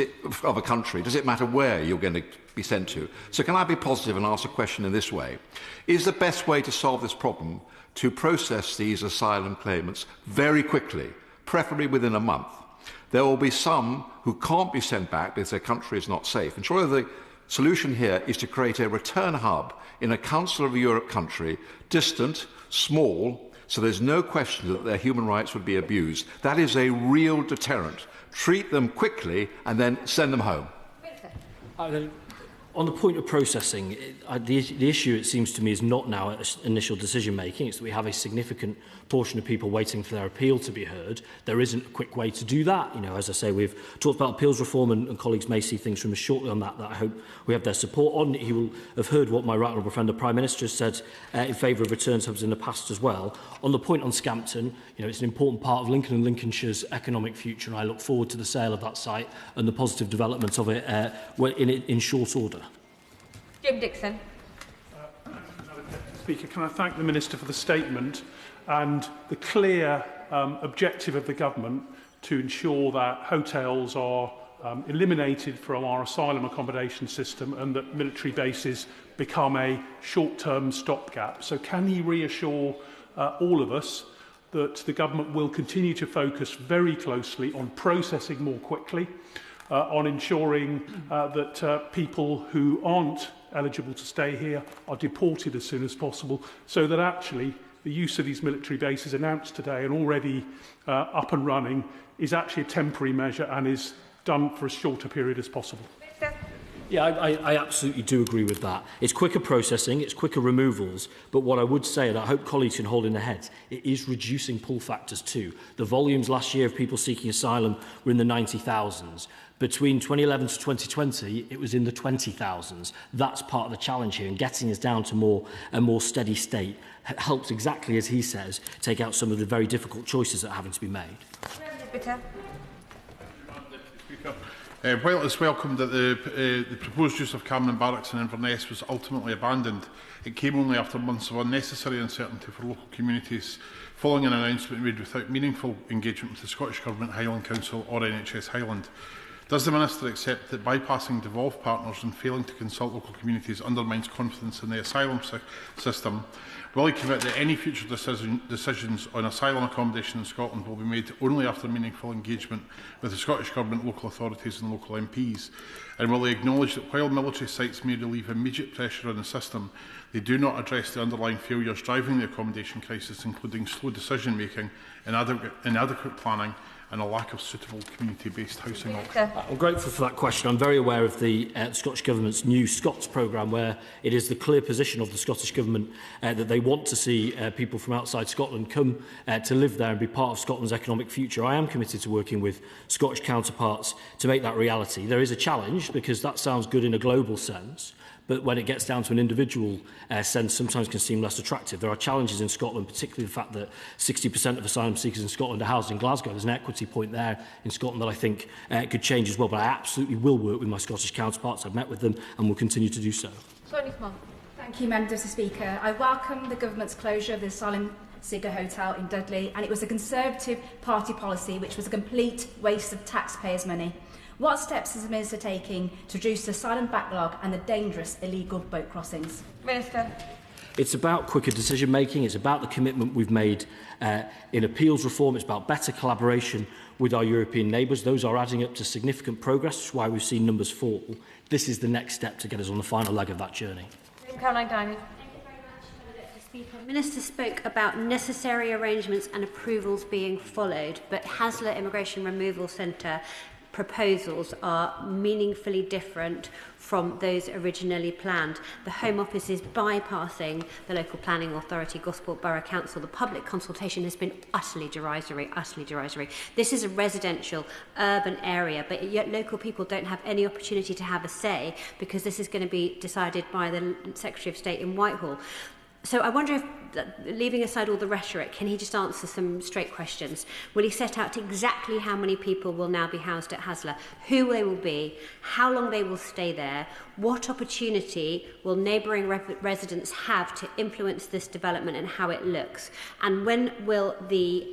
it matter where you're going to be sent to? So can I be positive and ask a question in this way? Is the best way to solve this problem to process these asylum claimants very quickly, preferably within a month? There will be some who can't be sent back because their country is not safe. And surely the solution here is to create a return hub in a Council of Europe country, distant, small, so there's no question that their human rights would be abused. That is a real deterrent. Treat them quickly and then send them home. On the point of processing, the issue, it seems to me, is not now initial decision-making. It's that we have a significant portion of people waiting for their appeal to be heard. There isn't a quick way to do that. You know, as I say, we've talked about appeals reform, and colleagues may see things from us shortly on that I hope we have their support on. He will have heard what my right honourable friend, the Prime Minister, has said in favour of returns hubs in the past as well. On the point on Scampton, you know, it's an important part of Lincoln and Lincolnshire's economic future, and I look forward to the sale of that site and the positive development of it in short order. Jim Dixon. Speaker, can I thank the Minister for the statement and the clear objective of the government to ensure that hotels are eliminated from our asylum accommodation system and that military bases become a short-term stopgap. So can he reassure all of us that the government will continue to focus very closely on processing more quickly, on ensuring that people who aren't eligible to stay here are deported as soon as possible, so that actually the use of these military bases announced today and already up and running is actually a temporary measure and is done for as short a period as possible. Yeah, I absolutely do agree with that. It's quicker processing, it's quicker removals, but what I would say, and I hope colleagues can hold in their heads, it is reducing pull factors too. The volumes last year of people seeking asylum were in the 90,000s. Between 2011 to 2020, it was in the 20,000s. That's part of the challenge here, and getting us down to a more steady state helps, exactly as he says, take out some of the very difficult choices that are having to be made. While it is welcomed that the proposed use of Cameron Barracks in Inverness was ultimately abandoned, it came only after months of unnecessary uncertainty for local communities, following an announcement made without meaningful engagement with the Scottish Government, Highland Council or NHS Highland. Does the Minister accept that bypassing devolved partners and failing to consult local communities undermines confidence in the asylum system? Will he commit that any future decisions on asylum accommodation in Scotland will be made only after meaningful engagement with the Scottish Government, local authorities and local MPs? And will he acknowledge that while military sites may relieve immediate pressure on the system, they do not address the underlying failures driving the accommodation crisis, including slow decision-making, inadequate planning and a lack of suitable community-based housing options? I'm grateful for that question. I'm very aware of the Scottish Government's new Scots programme, where it is the clear position of the Scottish Government that they want to see people from outside Scotland come to live there and be part of Scotland's economic future. I am committed to working with Scottish counterparts to make that reality. There is a challenge, because that sounds good in a global sense, but when it gets down to an individual sense, sometimes can seem less attractive. There are challenges in Scotland, particularly the fact that 60% of asylum seekers in Scotland are housed in Glasgow. There's an equity point there in Scotland that I think could change as well. But I absolutely will work with my Scottish counterparts. I've met with them and will continue to do so. Thank you, Madam Deputy Speaker. I welcome the Government's closure of the Asylum Seeker Hotel in Dudley, and it was a Conservative Party policy which was a complete waste of taxpayers' money. What steps is the Minister taking to reduce the asylum backlog and the dangerous illegal boat crossings? Minister. It's about quicker decision-making. It's about the commitment we've made in appeals reform. It's about better collaboration with our European neighbours. Those are adding up to significant progress, which is why we've seen numbers fall. This is the next step to get us on the final leg of that journey. Caroline Downey. The Minister spoke about necessary arrangements and approvals being followed, but Hasler Immigration Removal Centre proposals are meaningfully different from those originally planned. The Home Office is bypassing the local planning authority, Gosport Borough Council. The public consultation has been utterly derisory, utterly derisory. This is a residential urban area, but yet local people don't have any opportunity to have a say, because this is going to be decided by the Secretary of State in Whitehall. So I wonder if, leaving aside all the rhetoric, can he just answer some straight questions? Will he set out exactly how many people will now be housed at Hasler, who they will be, how long they will stay there, what opportunity will neighbouring residents have to influence this development and how it looks, and when will the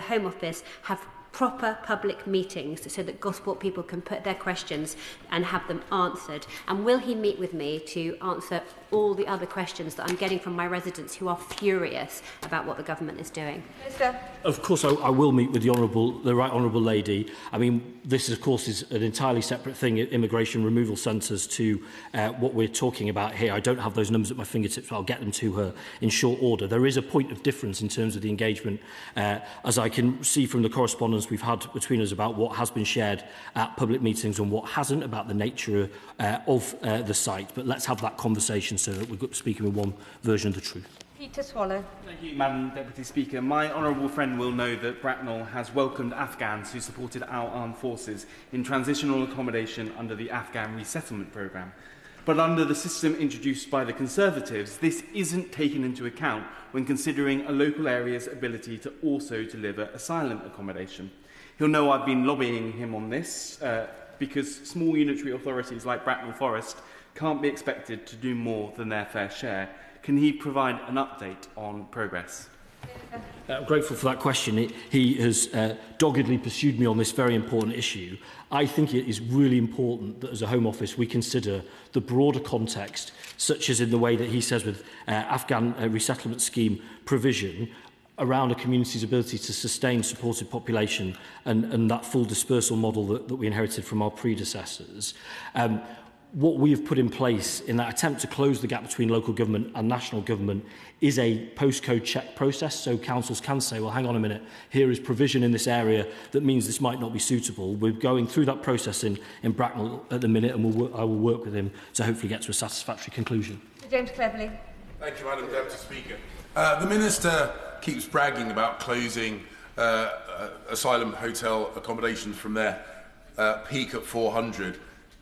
Home Office have proper public meetings so that Gosport people can put their questions and have them answered? And will he meet with me to answer all the other questions that I'm getting from my residents who are furious about what the government is doing? Minister. Of course, I will meet with the right honourable lady. I mean, this, of course, is an entirely separate thing, immigration removal centres, to what we're talking about here. I don't have those numbers at my fingertips, but I'll get them to her in short order. There is a point of difference in terms of the engagement, as I can see from the correspondence we've had between us about what has been shared at public meetings and what hasn't, about the nature of the site. But let's have that conversation so that we're speaking with one version of the truth. Peter Swallow. Thank you, Madam Deputy Speaker. My honourable friend will know that Bracknell has welcomed Afghans who supported our armed forces in transitional accommodation under the Afghan resettlement programme. But under the system introduced by the Conservatives, this isn't taken into account when considering a local area's ability to also deliver asylum accommodation. He'll know I've been lobbying him on this because small unitary authorities like Bracknell Forest can't be expected to do more than their fair share. Can he provide an update on progress? I'm grateful for that question. He has doggedly pursued me on this very important issue. I think it is really important that as a Home Office we consider the broader context, such as in the way that he says with Afghan resettlement scheme provision, around a community's ability to sustain supported population and that full dispersal model that we inherited from our predecessors. What we have put in place in that attempt to close the gap between local government and national government is a postcode check process, so councils can say, well, hang on a minute, here is provision in this area that means this might not be suitable. We're going through that process in Bracknell at the minute, and I will work with him to hopefully get to a satisfactory conclusion. James Cleverly. Thank you, Madam Deputy Speaker. The Minister keeps bragging about closing asylum hotel accommodations from their peak at 400.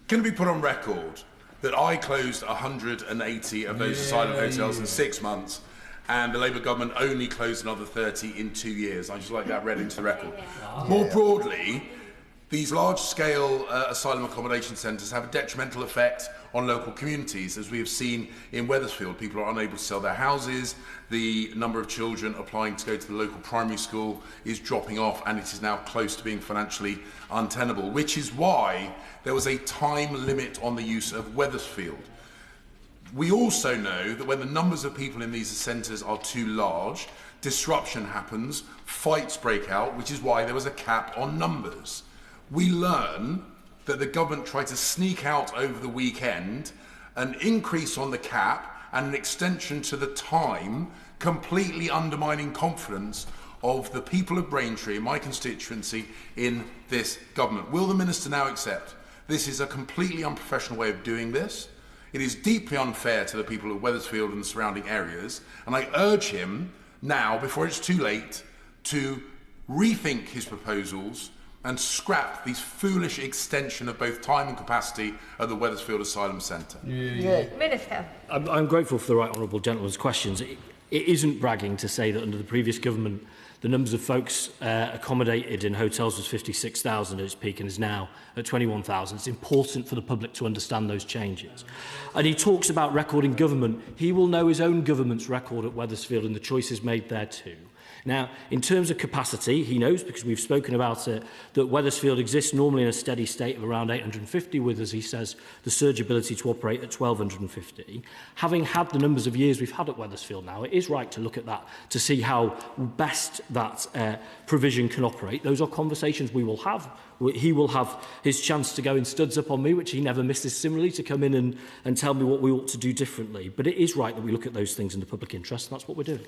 Can it be put on record that I closed 180 of those asylum hotels in 6 months, and the Labour government only closed another 30 in 2 years? I'd just like that read into the record. More broadly, these large-scale asylum accommodation centres have a detrimental effect on local communities. As we have seen in Wethersfield, people are unable to sell their houses, the number of children applying to go to the local primary school is dropping off, and it is now close to being financially untenable, which is why there was a time limit on the use of Wethersfield. We also know that when the numbers of people in these centres are too large, disruption happens, fights break out, which is why there was a cap on numbers. We learn that the government tried to sneak out over the weekend an increase on the cap and an extension to the time, completely undermining confidence of the people of Braintree, my constituency, in this government. Will the Minister now accept this is a completely unprofessional way of doing this? It is deeply unfair to the people of Wethersfield and the surrounding areas, and I urge him now, before it's too late, to rethink his proposals and scrap this foolish extension of both time and capacity at the Wethersfield Asylum Centre. Minister. I'm grateful for the right honourable gentleman's questions. It isn't bragging to say that under the previous government the numbers of folks accommodated in hotels was 56,000 at its peak and is now at 21,000. It's important for the public to understand those changes. And he talks about record in government. He will know his own government's record at Wethersfield and the choices made there too. Now, in terms of capacity, he knows, because we've spoken about it, that Wethersfield exists normally in a steady state of around 850, with, as he says, the surge ability to operate at 1,250. Having had the numbers of years we've had at Wethersfield now, it is right to look at that to see how best that provision can operate. Those are conversations we will have. He will have his chance to go in studs up on me, which he never misses similarly, to come in and tell me what we ought to do differently. But it is right that we look at those things in the public interest, and that's what we're doing.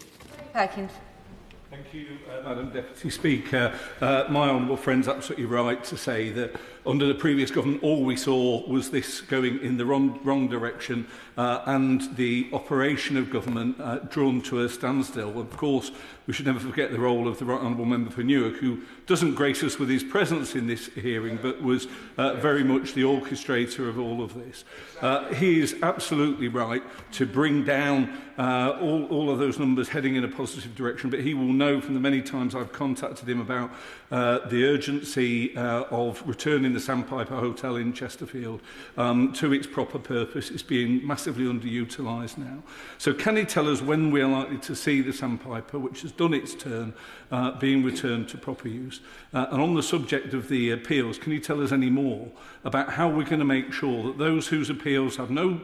Perkins. Thank you, Madam Deputy Speaker. My honourable friend's absolutely right to say that under the previous government, all we saw was this going in the wrong direction and the operation of government drawn to a standstill. Of course, we should never forget the role of the Right Honourable Member for Newark, who doesn't grace us with his presence in this hearing, but was very much the orchestrator of all of this. He is absolutely right to bring down all of those numbers heading in a positive direction, but he will know from the many times I've contacted him about the urgency of returning the Sandpiper Hotel in Chesterfield to its proper purpose. It's being massively underutilised now. So can he tell us when we're likely to see the Sandpiper, which has done its turn, being returned to proper use? And on the subject of the appeals, can you tell us any more about how we're going to make sure that those whose appeals have no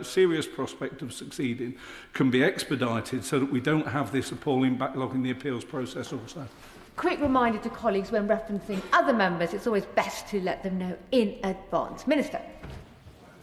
serious prospect of succeeding can be expedited so that we don't have this appalling backlog in the appeals process also? Quick reminder to colleagues when referencing other members, it's always best to let them know in advance. Minister.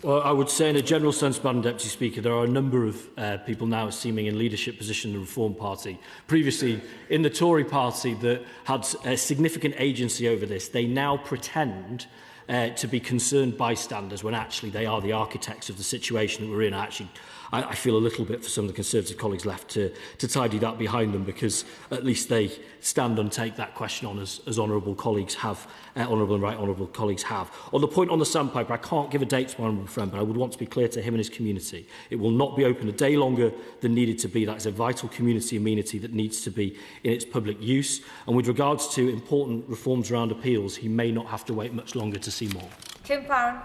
Well, I would say in a general sense, Madam Deputy Speaker, there are a number of people now seeming in leadership position in the Reform Party, previously in the Tory Party, that had a significant agency over this. They now pretend to be concerned bystanders when actually they are the architects of the situation that we're in. I feel a little bit for some of the Conservative colleagues left to tidy that behind them, because at least they stand and take that question on as honourable colleagues have, honourable and right honourable colleagues have. On the point on the Sandpiper, I can't give a date to my honourable friend, but I would want to be clear to him and his community. It will not be open a day longer than needed to be. That is a vital community amenity that needs to be in its public use. And with regards to important reforms around appeals, he may not have to wait much longer to see more. Tim Farron.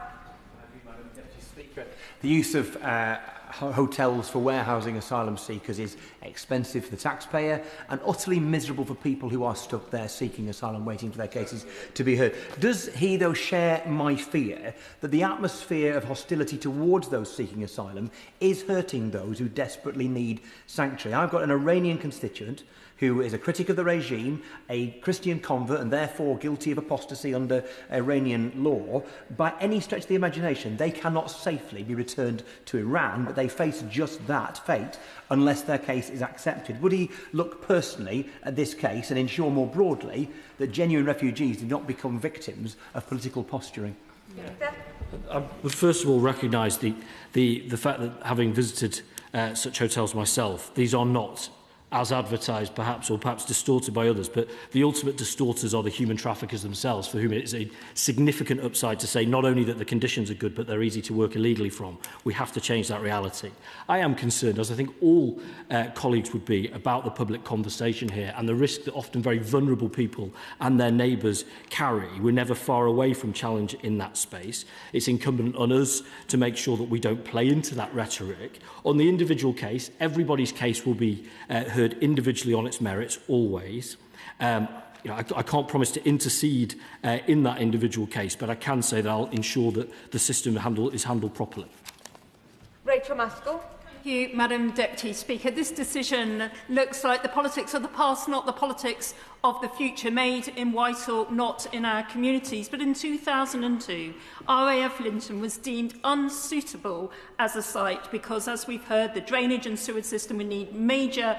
Madam Deputy Speaker, the use of hotels for warehousing asylum seekers is expensive for the taxpayer and utterly miserable for people who are stuck there seeking asylum, waiting for their cases to be heard. Does he, though, share my fear that the atmosphere of hostility towards those seeking asylum is hurting those who desperately need sanctuary? I've got an Iranian constituent who is a critic of the regime, a Christian convert and therefore guilty of apostasy under Iranian law. By any stretch of the imagination, they cannot safely be returned to Iran, but they face just that fate unless their case is accepted. Would he look personally at this case and ensure more broadly that genuine refugees do not become victims of political posturing? I would first of all recognise the fact that, having visited such hotels myself, these are not as advertised perhaps, or perhaps distorted by others, but the ultimate distorters are the human traffickers themselves, for whom it is a significant upside to say not only that the conditions are good, but they're easy to work illegally from. We have to change that reality. I am concerned, as I think all colleagues would be, about the public conversation here and the risk that often very vulnerable people and their neighbours carry. We're never far away from challenge in that space. It's incumbent on us to make sure that we don't play into that rhetoric. On the individual case, everybody's case will be heard individually on its merits, always. I can't promise to intercede in that individual case, but I can say that I'll ensure that the system is handled properly. Rachel Maskell. Thank you, Madam Deputy Speaker. This decision looks like the politics of the past, not the politics of the future, made in Whitehall, not in our communities. But in 2002, RAF Linton was deemed unsuitable as a site because, as we've heard, the drainage and sewage system would need major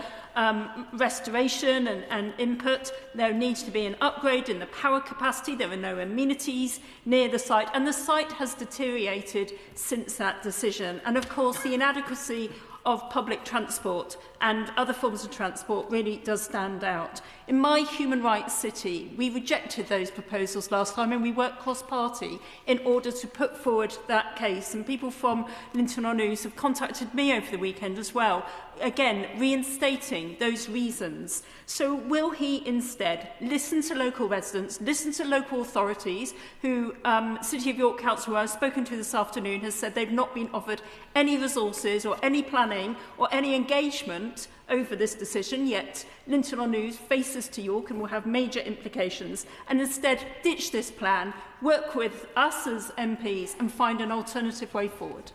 restoration and input. There needs to be an upgrade in the power capacity. There are no amenities near the site, and the site has deteriorated since that decision. And of course, the inadequacy of public transport and other forms of transport really does stand out. In my human rights city, we rejected those proposals last time, and we worked cross-party in order to put forward that case. And people from Linton-on-Ouse have contacted me over the weekend as well, again, reinstating those reasons. So will he instead listen to local residents, listen to local authorities who, City of York Council, who I've spoken to this afternoon, has said they've not been offered any resources or any planning or any engagement over this decision, yet Linton-on-Ouse faces to York and will have major implications, and instead ditch this plan, work with us as MPs and find an alternative way forward?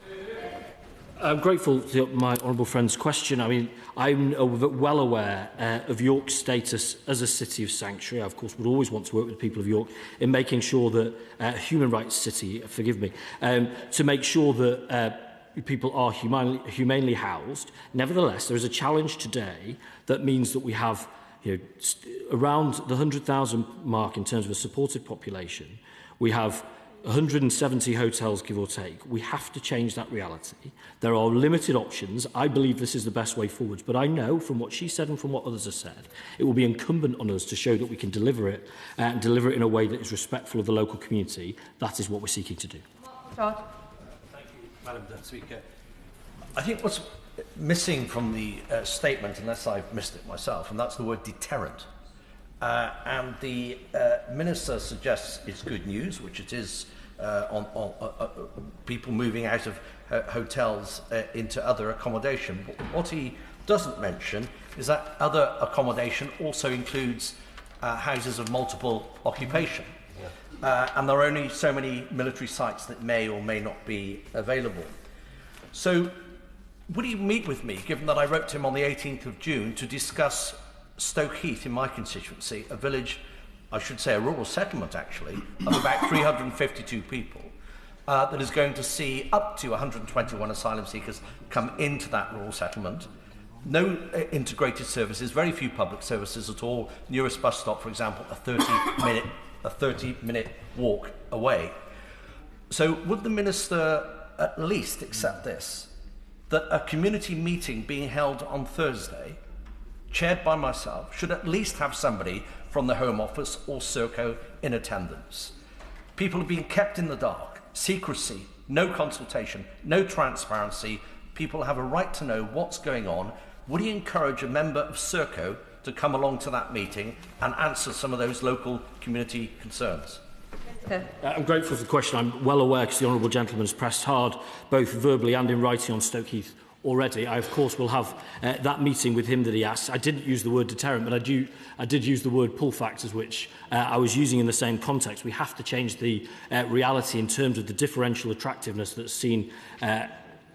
I'm grateful to my honourable friend's question. I mean, I'm well aware of York's status as a city of sanctuary. I, of course, would always want to work with the people of York in making sure that a human rights city, forgive me, to make sure that people are humanely housed. Nevertheless, there is a challenge today that means that we have around the 100,000 mark in terms of a supported population. We have 170 hotels, give or take. We have to change that reality. There are limited options. I believe this is the best way forwards, but I know from what she said and from what others have said, it will be incumbent on us to show that we can deliver it and deliver it in a way that is respectful of the local community. That is what we're seeking to do. Thank you, Madam Speaker. I think what's missing from the statement, unless I've missed it myself, and that's the word deterrent. And the Minister suggests it's good news, which it is on people moving out of hotels into other accommodation. But what he doesn't mention is that other accommodation also includes houses of multiple occupation. And there are only so many military sites that may or may not be available. So would he meet with me, given that I wrote to him on the 18th of June, to discuss Stoke Heath in my constituency, a village, I should say a rural settlement actually, of about 352 people, that is going to see up to 121 asylum seekers come into that rural settlement. No integrated services, very few public services at all. Nearest bus stop, for example, a 30-minute walk away. So would the Minister at least accept this, that a community meeting being held on Thursday, chaired by myself, should at least have somebody from the Home Office or Serco in attendance? People are being kept in the dark, secrecy, no consultation, no transparency. People have a right to know what's going on. Would he encourage a member of Serco to come along to that meeting and answer some of those local community concerns? I'm grateful for the question. I'm well aware, because the Honourable Gentleman has pressed hard, both verbally and in writing, on Stoke Heath already. I, of course, will have that meeting with him that he asked. I didn't use the word deterrent, but I did use the word pull factors, which I was using in the same context. We have to change the reality in terms of the differential attractiveness that's seen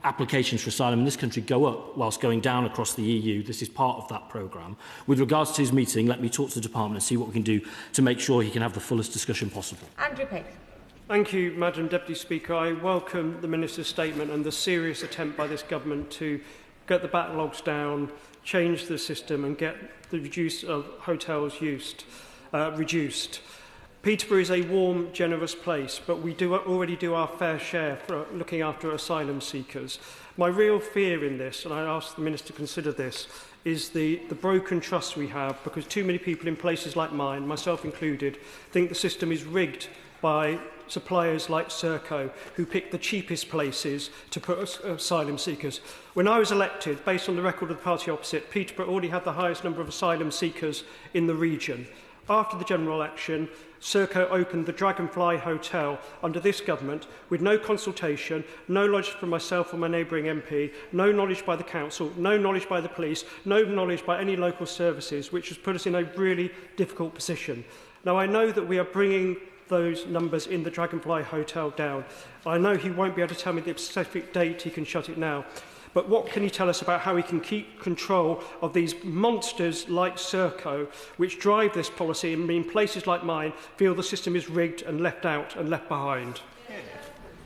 applications for asylum in this country go up whilst going down across the EU. This is part of that programme. With regards to his meeting, let me talk to the department and see what we can do to make sure he can have the fullest discussion possible. Andrew Pace. Thank you, Madam Deputy Speaker. I welcome the Minister's statement and the serious attempt by this government to get the backlogs down, change the system and get the use of hotels reduced. Peterborough is a warm, generous place, but we already do our fair share for looking after asylum seekers. My real fear in this, and I ask the Minister to consider this, is the broken trust we have, because too many people in places like mine, myself included, think the system is rigged by suppliers like Serco, who pick the cheapest places to put asylum seekers. When I was elected, based on the record of the party opposite, Peterborough already had the highest number of asylum seekers in the region. After the general election, Serco opened the Dragonfly Hotel under this government with no consultation, no knowledge from myself or my neighbouring MP, no knowledge by the council, no knowledge by the police, no knowledge by any local services, which has put us in a really difficult position. Now, I know that we are bringing those numbers in the Dragonfly Hotel down. I know he won't be able to tell me the specific date he can shut it now. But what can you tell us about how we can keep control of these monsters like Serco, which drive this policy and mean places like mine feel the system is rigged and left out and left behind?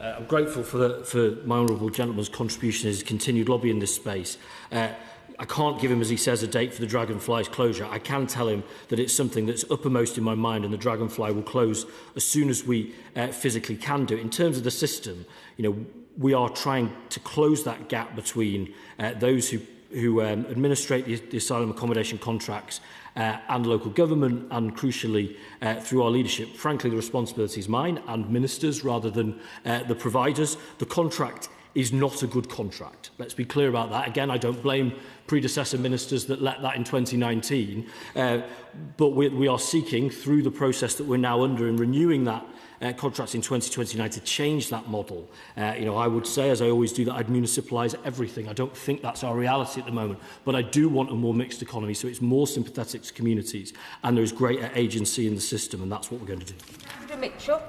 I'm grateful for my honourable gentleman's contribution, his continued lobby in this space. I can't give him, as he says, a date for the Dragonfly's closure. I can tell him that it's something that's uppermost in my mind, and the Dragonfly will close as soon as we physically can do it. In terms of the system, we are trying to close that gap between those who administrate the asylum accommodation contracts and local government, and crucially through our leadership. Frankly, the responsibility is mine and ministers rather than the providers. The contract is not a good contract. Let's be clear about that. Again, I don't blame predecessor ministers that let that in 2019, but we are seeking, through the process that we're now under in renewing that contracts in 2029, to change that model. I would say, as I always do, that I'd municipalise everything. I don't think that's our reality at the moment, but I do want a more mixed economy, so it's more sympathetic to communities and there is greater agency in the system, and that's what we're going to do. Andrew Mitchell.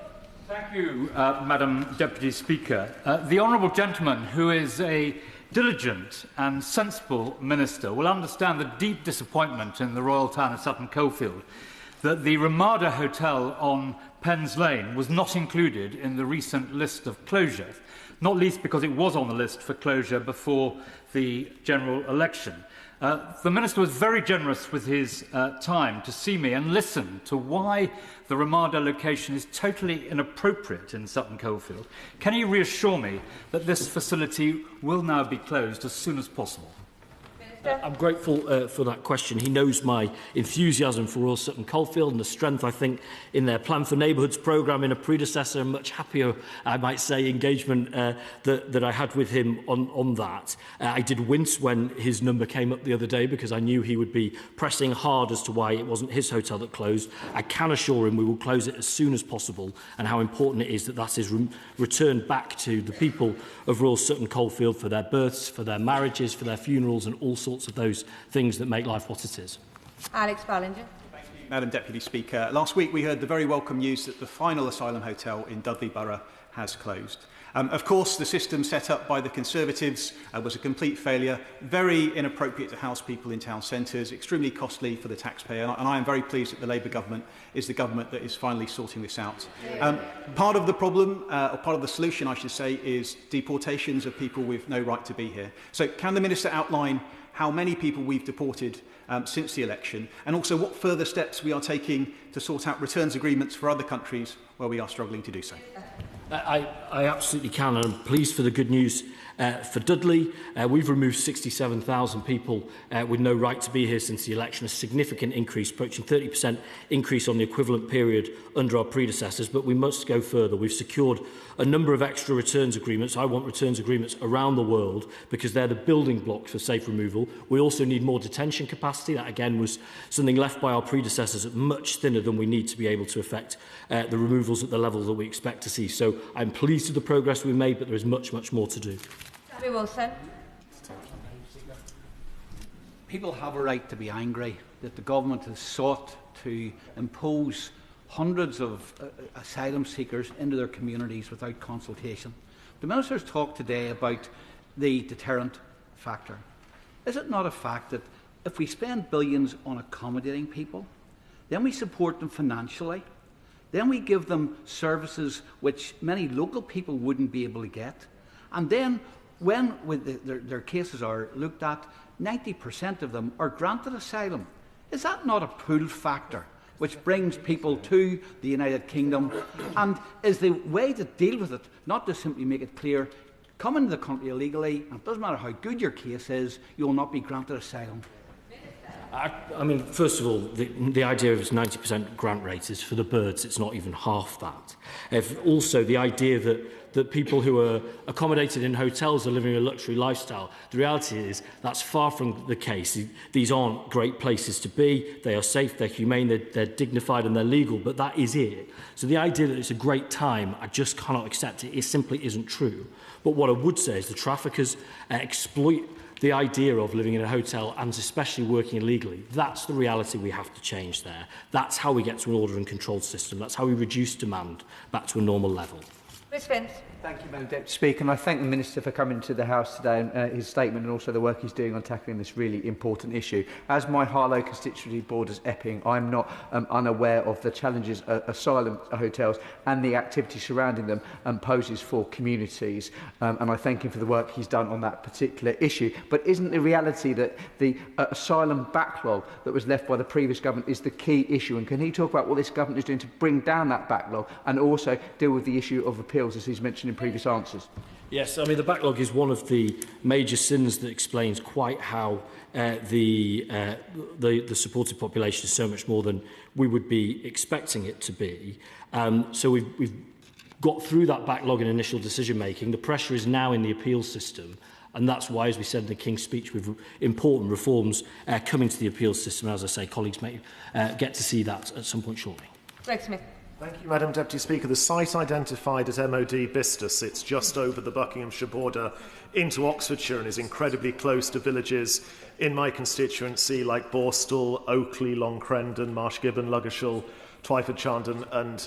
Thank you, Madam Deputy Speaker. The honourable gentleman, who is a diligent and sensible minister, will understand the deep disappointment in the royal town of Sutton Coldfield that the Ramada Hotel on Penn's Lane was not included in the recent list of closures, not least because it was on the list for closure before the general election. The Minister was very generous with his time to see me and listen to why the Ramada location is totally inappropriate in Sutton Coldfield. Can he reassure me that this facility will now be closed as soon as possible? I'm grateful for that question. He knows my enthusiasm for Royal Sutton Coldfield and the strength, I think, in their Plan for Neighbourhoods programme in a predecessor, and much happier, I might say, engagement that I had with him on that. I did wince when his number came up the other day because I knew he would be pressing hard as to why it wasn't his hotel that closed. I can assure him we will close it as soon as possible, and how important it is that that is returned back to the people of Royal Sutton Coldfield for their births, for their marriages, for their funerals, and all sorts of those things that make life what it is. Alex Ballinger. Thank you, Madam Deputy Speaker. Last week we heard the very welcome news that the final Asylum Hotel in Dudley Borough has closed. Of course, the system set up by the Conservatives was a complete failure, very inappropriate to house people in town centres, extremely costly for the taxpayer, and I am very pleased that the Labour government is the government that is finally sorting this out. Part of the problem, or part of the solution, I should say, is deportations of people with no right to be here. So can the Minister outline how many people we've deported since the election, and also what further steps we are taking to sort out returns agreements for other countries where we are struggling to do so? I absolutely can, and I'm pleased for the good news for Dudley. We've removed 67,000 people with no right to be here since the election, a significant increase, approaching 30% increase on the equivalent period under our predecessors, but we must go further. We've secured a number of extra returns agreements. I want returns agreements around the world because they're the building blocks for safe removal. We also need more detention capacity. That, again, was something left by our predecessors at much thinner than we need to be able to effect the removals at the level that we expect to see. So I'm pleased with the progress we've made, but there is much, much more to do. Gary Wilson. People have a right to be angry that the government has sought to impose hundreds of asylum seekers into their communities without consultation. The Minister's talked today about the deterrent factor. Is it not a fact that if we spend billions on accommodating people, then we support them financially, then we give them services which many local people wouldn't be able to get, and then when their cases are looked at, 90% of them are granted asylum? Is that not a pull factor which brings people to the United Kingdom? And is the way to deal with it not to simply make it clear, come into the country illegally, and it doesn't matter how good your case is, you will not be granted asylum? I mean, first of all, the idea of its 90% grant rate is for the birds. It's not even half that. Also, the idea that people who are accommodated in hotels are living a luxury lifestyle, the reality is that's far from the case. These aren't great places to be. They are safe, they're humane, they're dignified and they're legal, but that is it. So the idea that it's a great time, I just cannot accept it. It simply isn't true. But what I would say is the traffickers exploit the idea of living in a hotel and especially working illegally. That's the reality we have to change there. That's how we get to an order and control system. That's how we reduce demand back to a normal level. Ms Vince. Thank you, Madam Deputy Speaker, and I thank the Minister for coming to the House today and his statement and also the work he's doing on tackling this really important issue. As my Harlow constituency borders Epping, I'm not unaware of the challenges asylum hotels and the activity surrounding them poses for communities, and I thank him for the work he's done on that particular issue. But isn't the reality that the asylum backlog that was left by the previous government is the key issue? And can he talk about what this government is doing to bring down that backlog and also deal with the issue of appeals, as he's mentioned in previous answers? Yes, I mean, the backlog is one of the major sins that explains quite how the supported population is so much more than we would be expecting it to be. So we've got through that backlog in initial decision-making. The pressure is now in the appeals system, and that's why, as we said in the King's speech, with important reforms coming to the appeals system. And as I say, colleagues may get to see that at some point shortly. Greg Smith. Thank you, Madam Deputy Speaker. The site identified as MOD Bicester sits just over the Buckinghamshire border into Oxfordshire and is incredibly close to villages in my constituency like Borstal, Oakley, Long Crendon, Marshgibbon, Ludgershall, Twyford, Chandon and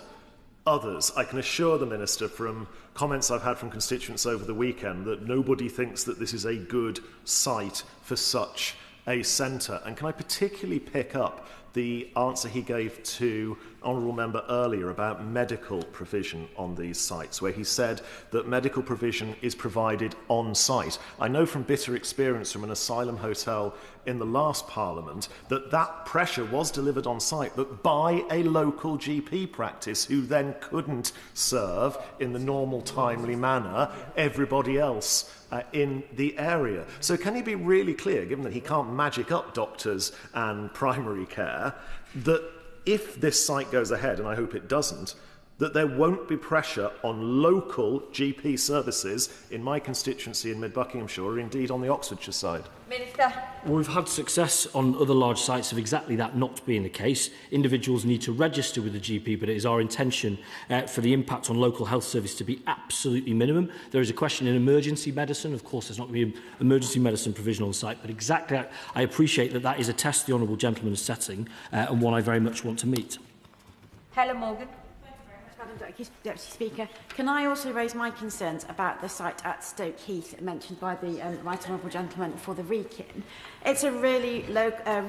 others. I can assure the Minister from comments I've had from constituents over the weekend that nobody thinks that this is a good site for such a centre. And can I particularly pick up the answer he gave to Honourable Member earlier about medical provision on these sites, where he said that medical provision is provided on site. I know from bitter experience from an asylum hotel in the last Parliament that that pressure was delivered on site, but by a local GP practice who then couldn't serve in the normal, timely manner everybody else in the area. So can he be really clear, given that he can't magic up doctors and primary care, that if this site goes ahead, and I hope it doesn't, that there won't be pressure on local GP services in my constituency in Mid-Buckinghamshire, or indeed on the Oxfordshire side? Minister. Well, we've had success on other large sites of exactly that not being the case. Individuals need to register with the GP, but it is our intention for the impact on local health service to be absolutely minimum. There is a question in emergency medicine. Of course, there's not going to be emergency medicine provision on site, but exactly I appreciate that that is a test the Honourable Gentleman is setting and one I very much want to meet. Helen Morgan. Madam Deputy Speaker, can I also raise my concerns about the site at Stoke Heath mentioned by the Right Honourable Gentleman for the Wrekin? It's a really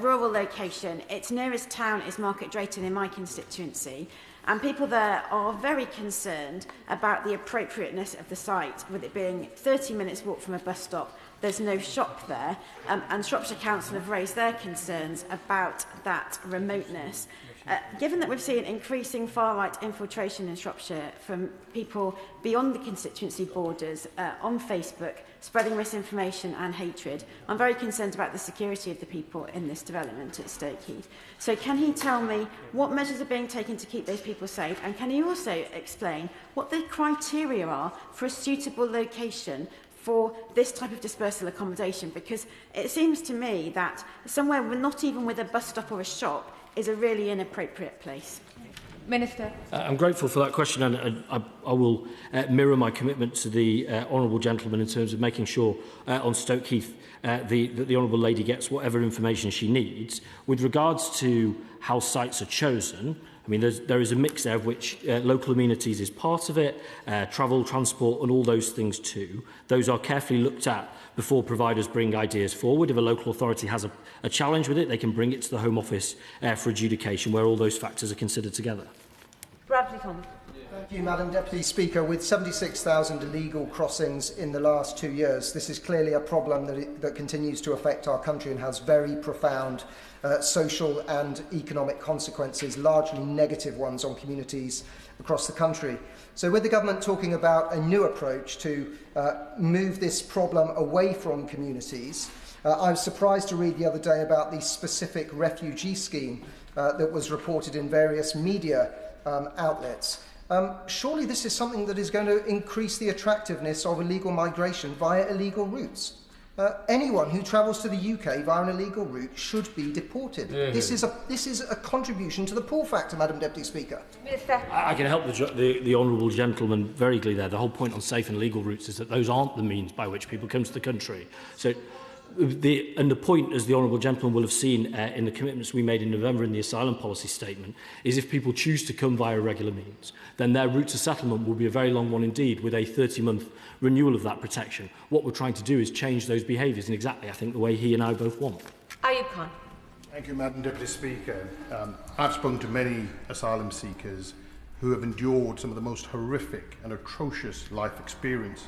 rural location. Its nearest town is Market Drayton in my constituency, and people there are very concerned about the appropriateness of the site, with it being 30 minutes walk from a bus stop. There's no shop there, and Shropshire Council have raised their concerns about that remoteness. Given that we've seen increasing far-right infiltration in Shropshire from people beyond the constituency borders on Facebook, spreading misinformation and hatred, I'm very concerned about the security of the people in this development at Stoke Heath. So can he tell me what measures are being taken to keep those people safe, and can he also explain what the criteria are for a suitable location for this type of dispersal accommodation? Because it seems to me that somewhere not even with a bus stop or a shop is a really inappropriate place. Minister. I'm grateful for that question, and I will mirror my commitment to the Honourable Gentleman in terms of making sure on Stoke Heath that the Honourable Lady gets whatever information she needs. With regards to how sites are chosen, I mean, there is a mix there of which local amenities is part of it, travel, transport and all those things too. Those are carefully looked at before providers bring ideas forward. If a local authority has a challenge with it, they can bring it to the Home Office for adjudication, where all those factors are considered together. Bradley Thomas. Thank you, Madam Deputy Speaker. With 76,000 illegal crossings in the last 2 years, this is clearly a problem that continues to affect our country and has very profound social and economic consequences, largely negative ones on communities across the country. So with the government talking about a new approach to move this problem away from communities, I was surprised to read the other day about the specific refugee scheme that was reported in various media outlets. Surely this is something that is going to increase the attractiveness of illegal migration via illegal routes. Anyone who travels to the UK via an illegal route should be deported. This is a contribution to the pull factor, Madam Deputy Speaker. Minister. I can help the Honourable Gentleman very clearly there. The whole point on safe and legal routes is that those aren't the means by which people come to the country. So the point, as the Honourable Gentleman will have seen in the commitments we made in November in the asylum policy statement, is if people choose to come via regular means, then their route to settlement will be a very long one indeed, with a 30-month renewal of that protection. What we're trying to do is change those behaviours in exactly, I think, the way he and I both want. Ayub Khan. Thank you, Madam Deputy Speaker. I've spoken to many asylum seekers who have endured some of the most horrific and atrocious life experiences.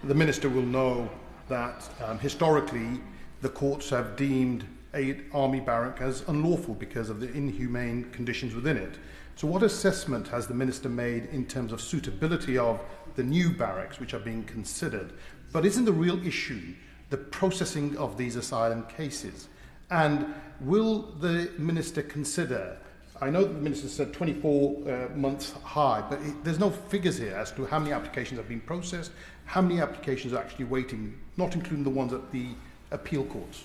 The Minister will know that historically the courts have deemed an army barrack as unlawful because of the inhumane conditions within it. So what assessment has the Minister made in terms of suitability of the new barracks which are being considered? But isn't the real issue the processing of these asylum cases? And will the Minister consider, I know that the Minister said 24 months high, but there's no figures here as to how many applications have been processed, how many applications are actually waiting, not including the ones at the appeal courts.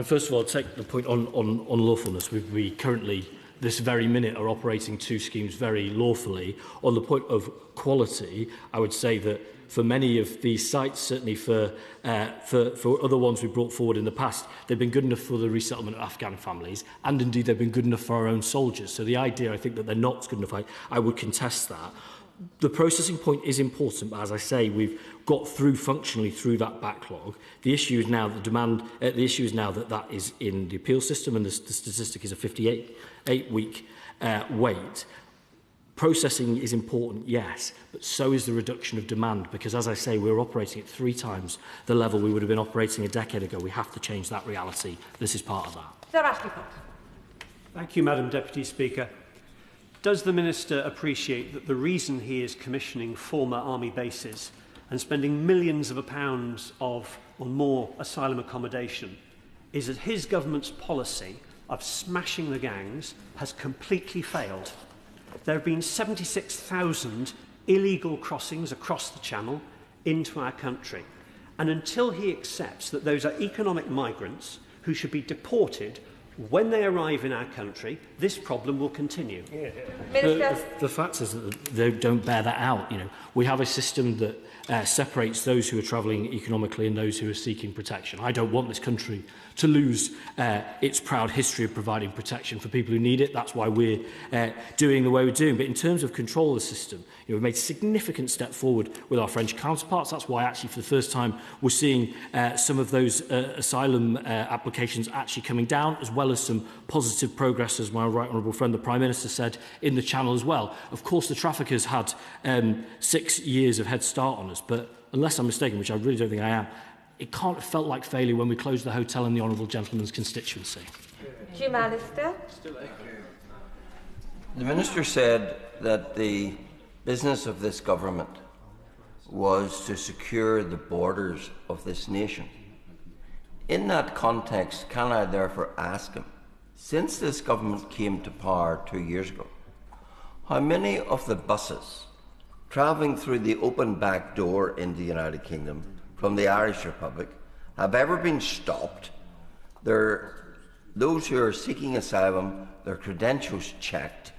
First of all, I'll take the point on lawfulness. We currently, this very minute, are operating two schemes very lawfully. On the point of quality, I would say that for many of these sites, certainly for other ones we brought forward in the past, they've been good enough for the resettlement of Afghan families, and indeed they've been good enough for our own soldiers. So the idea, I think, that they're not good enough, I would contest that. The processing point is important, but as I say, we've got through functionally through that backlog. The issue is now the issue is now that is in the appeal system, and the statistic is a 58-week wait. Processing is important, yes, but so is the reduction of demand, because, as I say, we're operating at 3 times the level we would have been operating a decade ago. We have to change that reality. This is part of that. Sir Ashley-Fox. Thank you, Madam Deputy Speaker. Does the Minister appreciate that the reason he is commissioning former army bases and spending millions of pounds on more asylum accommodation is that his government's policy of smashing the gangs has completely failed? There have been 76,000 illegal crossings across the Channel into our country. And until he accepts that those are economic migrants who should be deported when they arrive in our country, this problem will continue. The fact is that they don't bear that out. We have a system that separates those who are travelling economically and those who are seeking protection. I don't want this country to lose its proud history of providing protection for people who need it. That's why we're doing the way we're doing. But in terms of control of the system, we've made significant step forward with our French counterparts. That's why, actually, for the first time, we're seeing some of those asylum applications actually coming down, as well as some positive progress, as my right honourable friend, the Prime Minister, said, in the Channel as well. Of course, the traffickers had 6 years of head start on us, but unless I'm mistaken, which I really don't think I am, it can't have felt like failure when we closed the hotel in the honourable gentleman's constituency. Jim Alistair. The Minister said that the business of this government was to secure the borders of this nation. In that context, can I therefore ask him, since this government came to power 2 years ago, how many of the buses travelling through the open back door in the United Kingdom from the Irish Republic have ever been stopped, those who are seeking asylum, their credentials checked,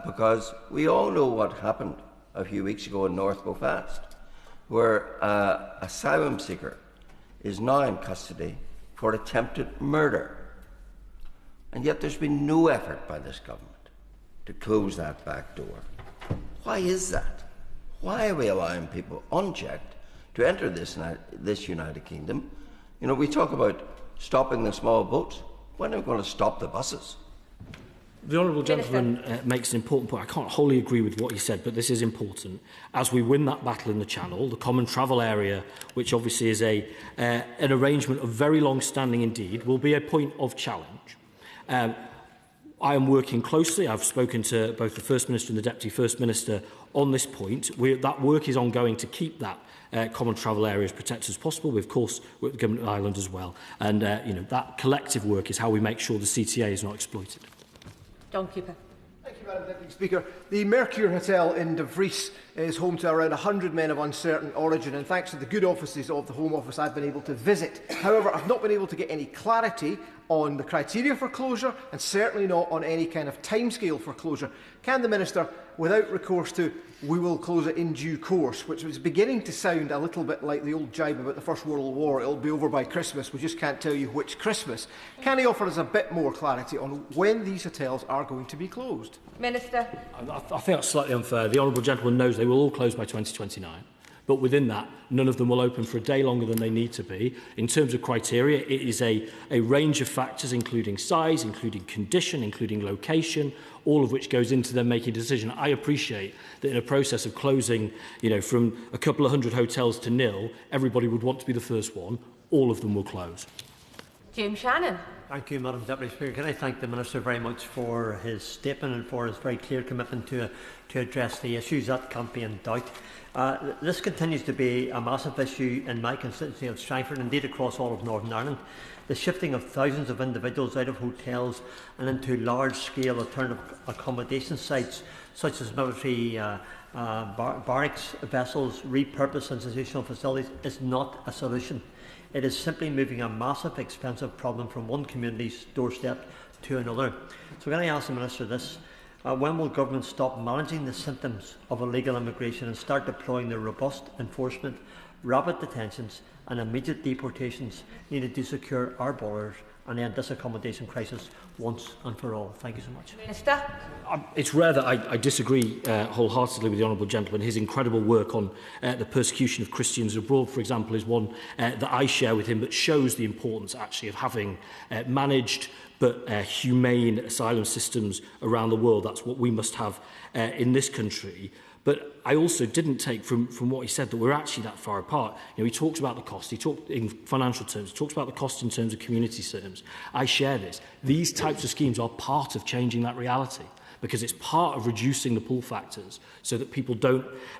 because we all know what happened a few weeks ago in North Belfast, where an asylum seeker is now in custody for attempted murder. And yet there's been no effort by this government to close that back door. Why is that? Why are we allowing people unchecked to enter this United Kingdom? We talk about stopping the small boats. When are we going to stop the buses? The honourable gentleman makes an important point. I can't wholly agree with what he said, but this is important. As we win that battle in the Channel, the Common Travel Area, which obviously is an arrangement of very long standing indeed, will be a point of challenge. I am working closely. I've spoken to both the First Minister and the Deputy First Minister on this point. That work is ongoing to keep that common travel area as protected as possible. We, of course, work with the Government of Ireland as well. And that collective work is how we make sure the CTA is not exploited. John Cooper. Thank you, Madam Deputy Speaker. The Mercure Hotel in De Vries is home to around 100 men of uncertain origin, and thanks to the good offices of the Home Office, I've been able to visit. However, I've not been able to get any clarity on the criteria for closure, and certainly not on any kind of timescale for closure. Can the Minister, without recourse to "we will close it in due course," which was beginning to sound a little bit like the old jibe about the First World War, it'll be over by Christmas, we just can't tell you which Christmas, can he offer us a bit more clarity on when these hotels are going to be closed? Minister. I think that's slightly unfair. The honourable gentleman knows they will all close by 2029. But within that, none of them will open for a day longer than they need to be. In terms of criteria, it is a range of factors, including size, including condition, including location, all of which goes into them making a decision. I appreciate that in a process of closing, from a couple of hundred hotels to nil, everybody would want to be the first one. All of them will close. Jim Shannon. Thank you, Madam Deputy Speaker. Can I thank the Minister very much for his statement and for his very clear commitment to address the issues that can't be in doubt. This continues to be a massive issue in my constituency of Strangford, indeed across all of Northern Ireland. The shifting of thousands of individuals out of hotels and into large-scale alternative accommodation sites, such as military barracks, vessels, repurposed institutional facilities, is not a solution. It is simply moving a massive, expensive problem from one community's doorstep to another. So can I ask the Minister this? When will government stop managing the symptoms of illegal immigration and start deploying the robust enforcement rapid detentions and immediate deportations needed to secure our borders and end this accommodation crisis once and for all. Thank you so much. Minister. It's rare that I disagree wholeheartedly with the honourable gentleman. His incredible work on the persecution of Christians abroad, for example, is one that I share with him, that shows the importance actually of having managed but humane asylum systems around the world. That's what we must have in this country. But I also didn't take from what he said that we're actually that far apart. You know, he talks about the cost, he talked in financial terms, he talks about the cost in terms of community terms. I share this. These types of schemes are part of changing that reality, because it's part of reducing the pull factors so that people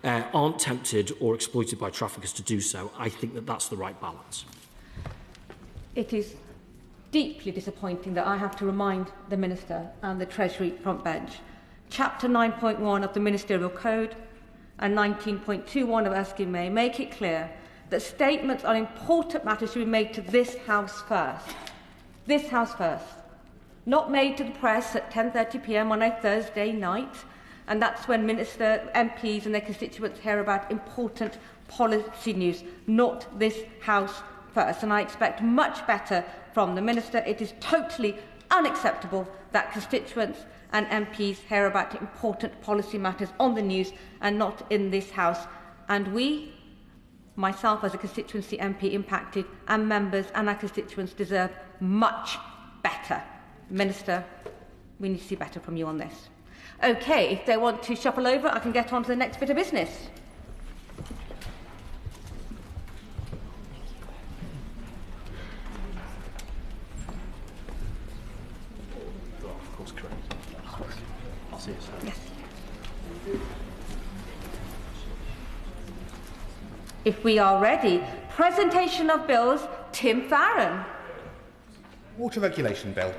aren't tempted or exploited by traffickers to do so. I think that that's the right balance. It is deeply disappointing that I have to remind the Minister and the Treasury front bench Chapter 9.1 of the Ministerial Code and 19.21 of SQMA make it clear that statements on important matters should be made to this House first. This House first. Not made to the press at 10:30 p.m. on a Thursday night, and that's when MPs and their constituents hear about important policy news. Not this House first. And I expect much better from the Minister. It is totally unacceptable that constituents and MPs hear about important policy matters on the news and not in this House. And we, myself as a constituency MP impacted, and members and our constituents deserve much better. Minister, we need to see better from you on this. OK, if they want to shuffle over, I can get on to the next bit of business. Yes. If we are ready, presentation of bills, Tim Farron. Water Regulation Bill.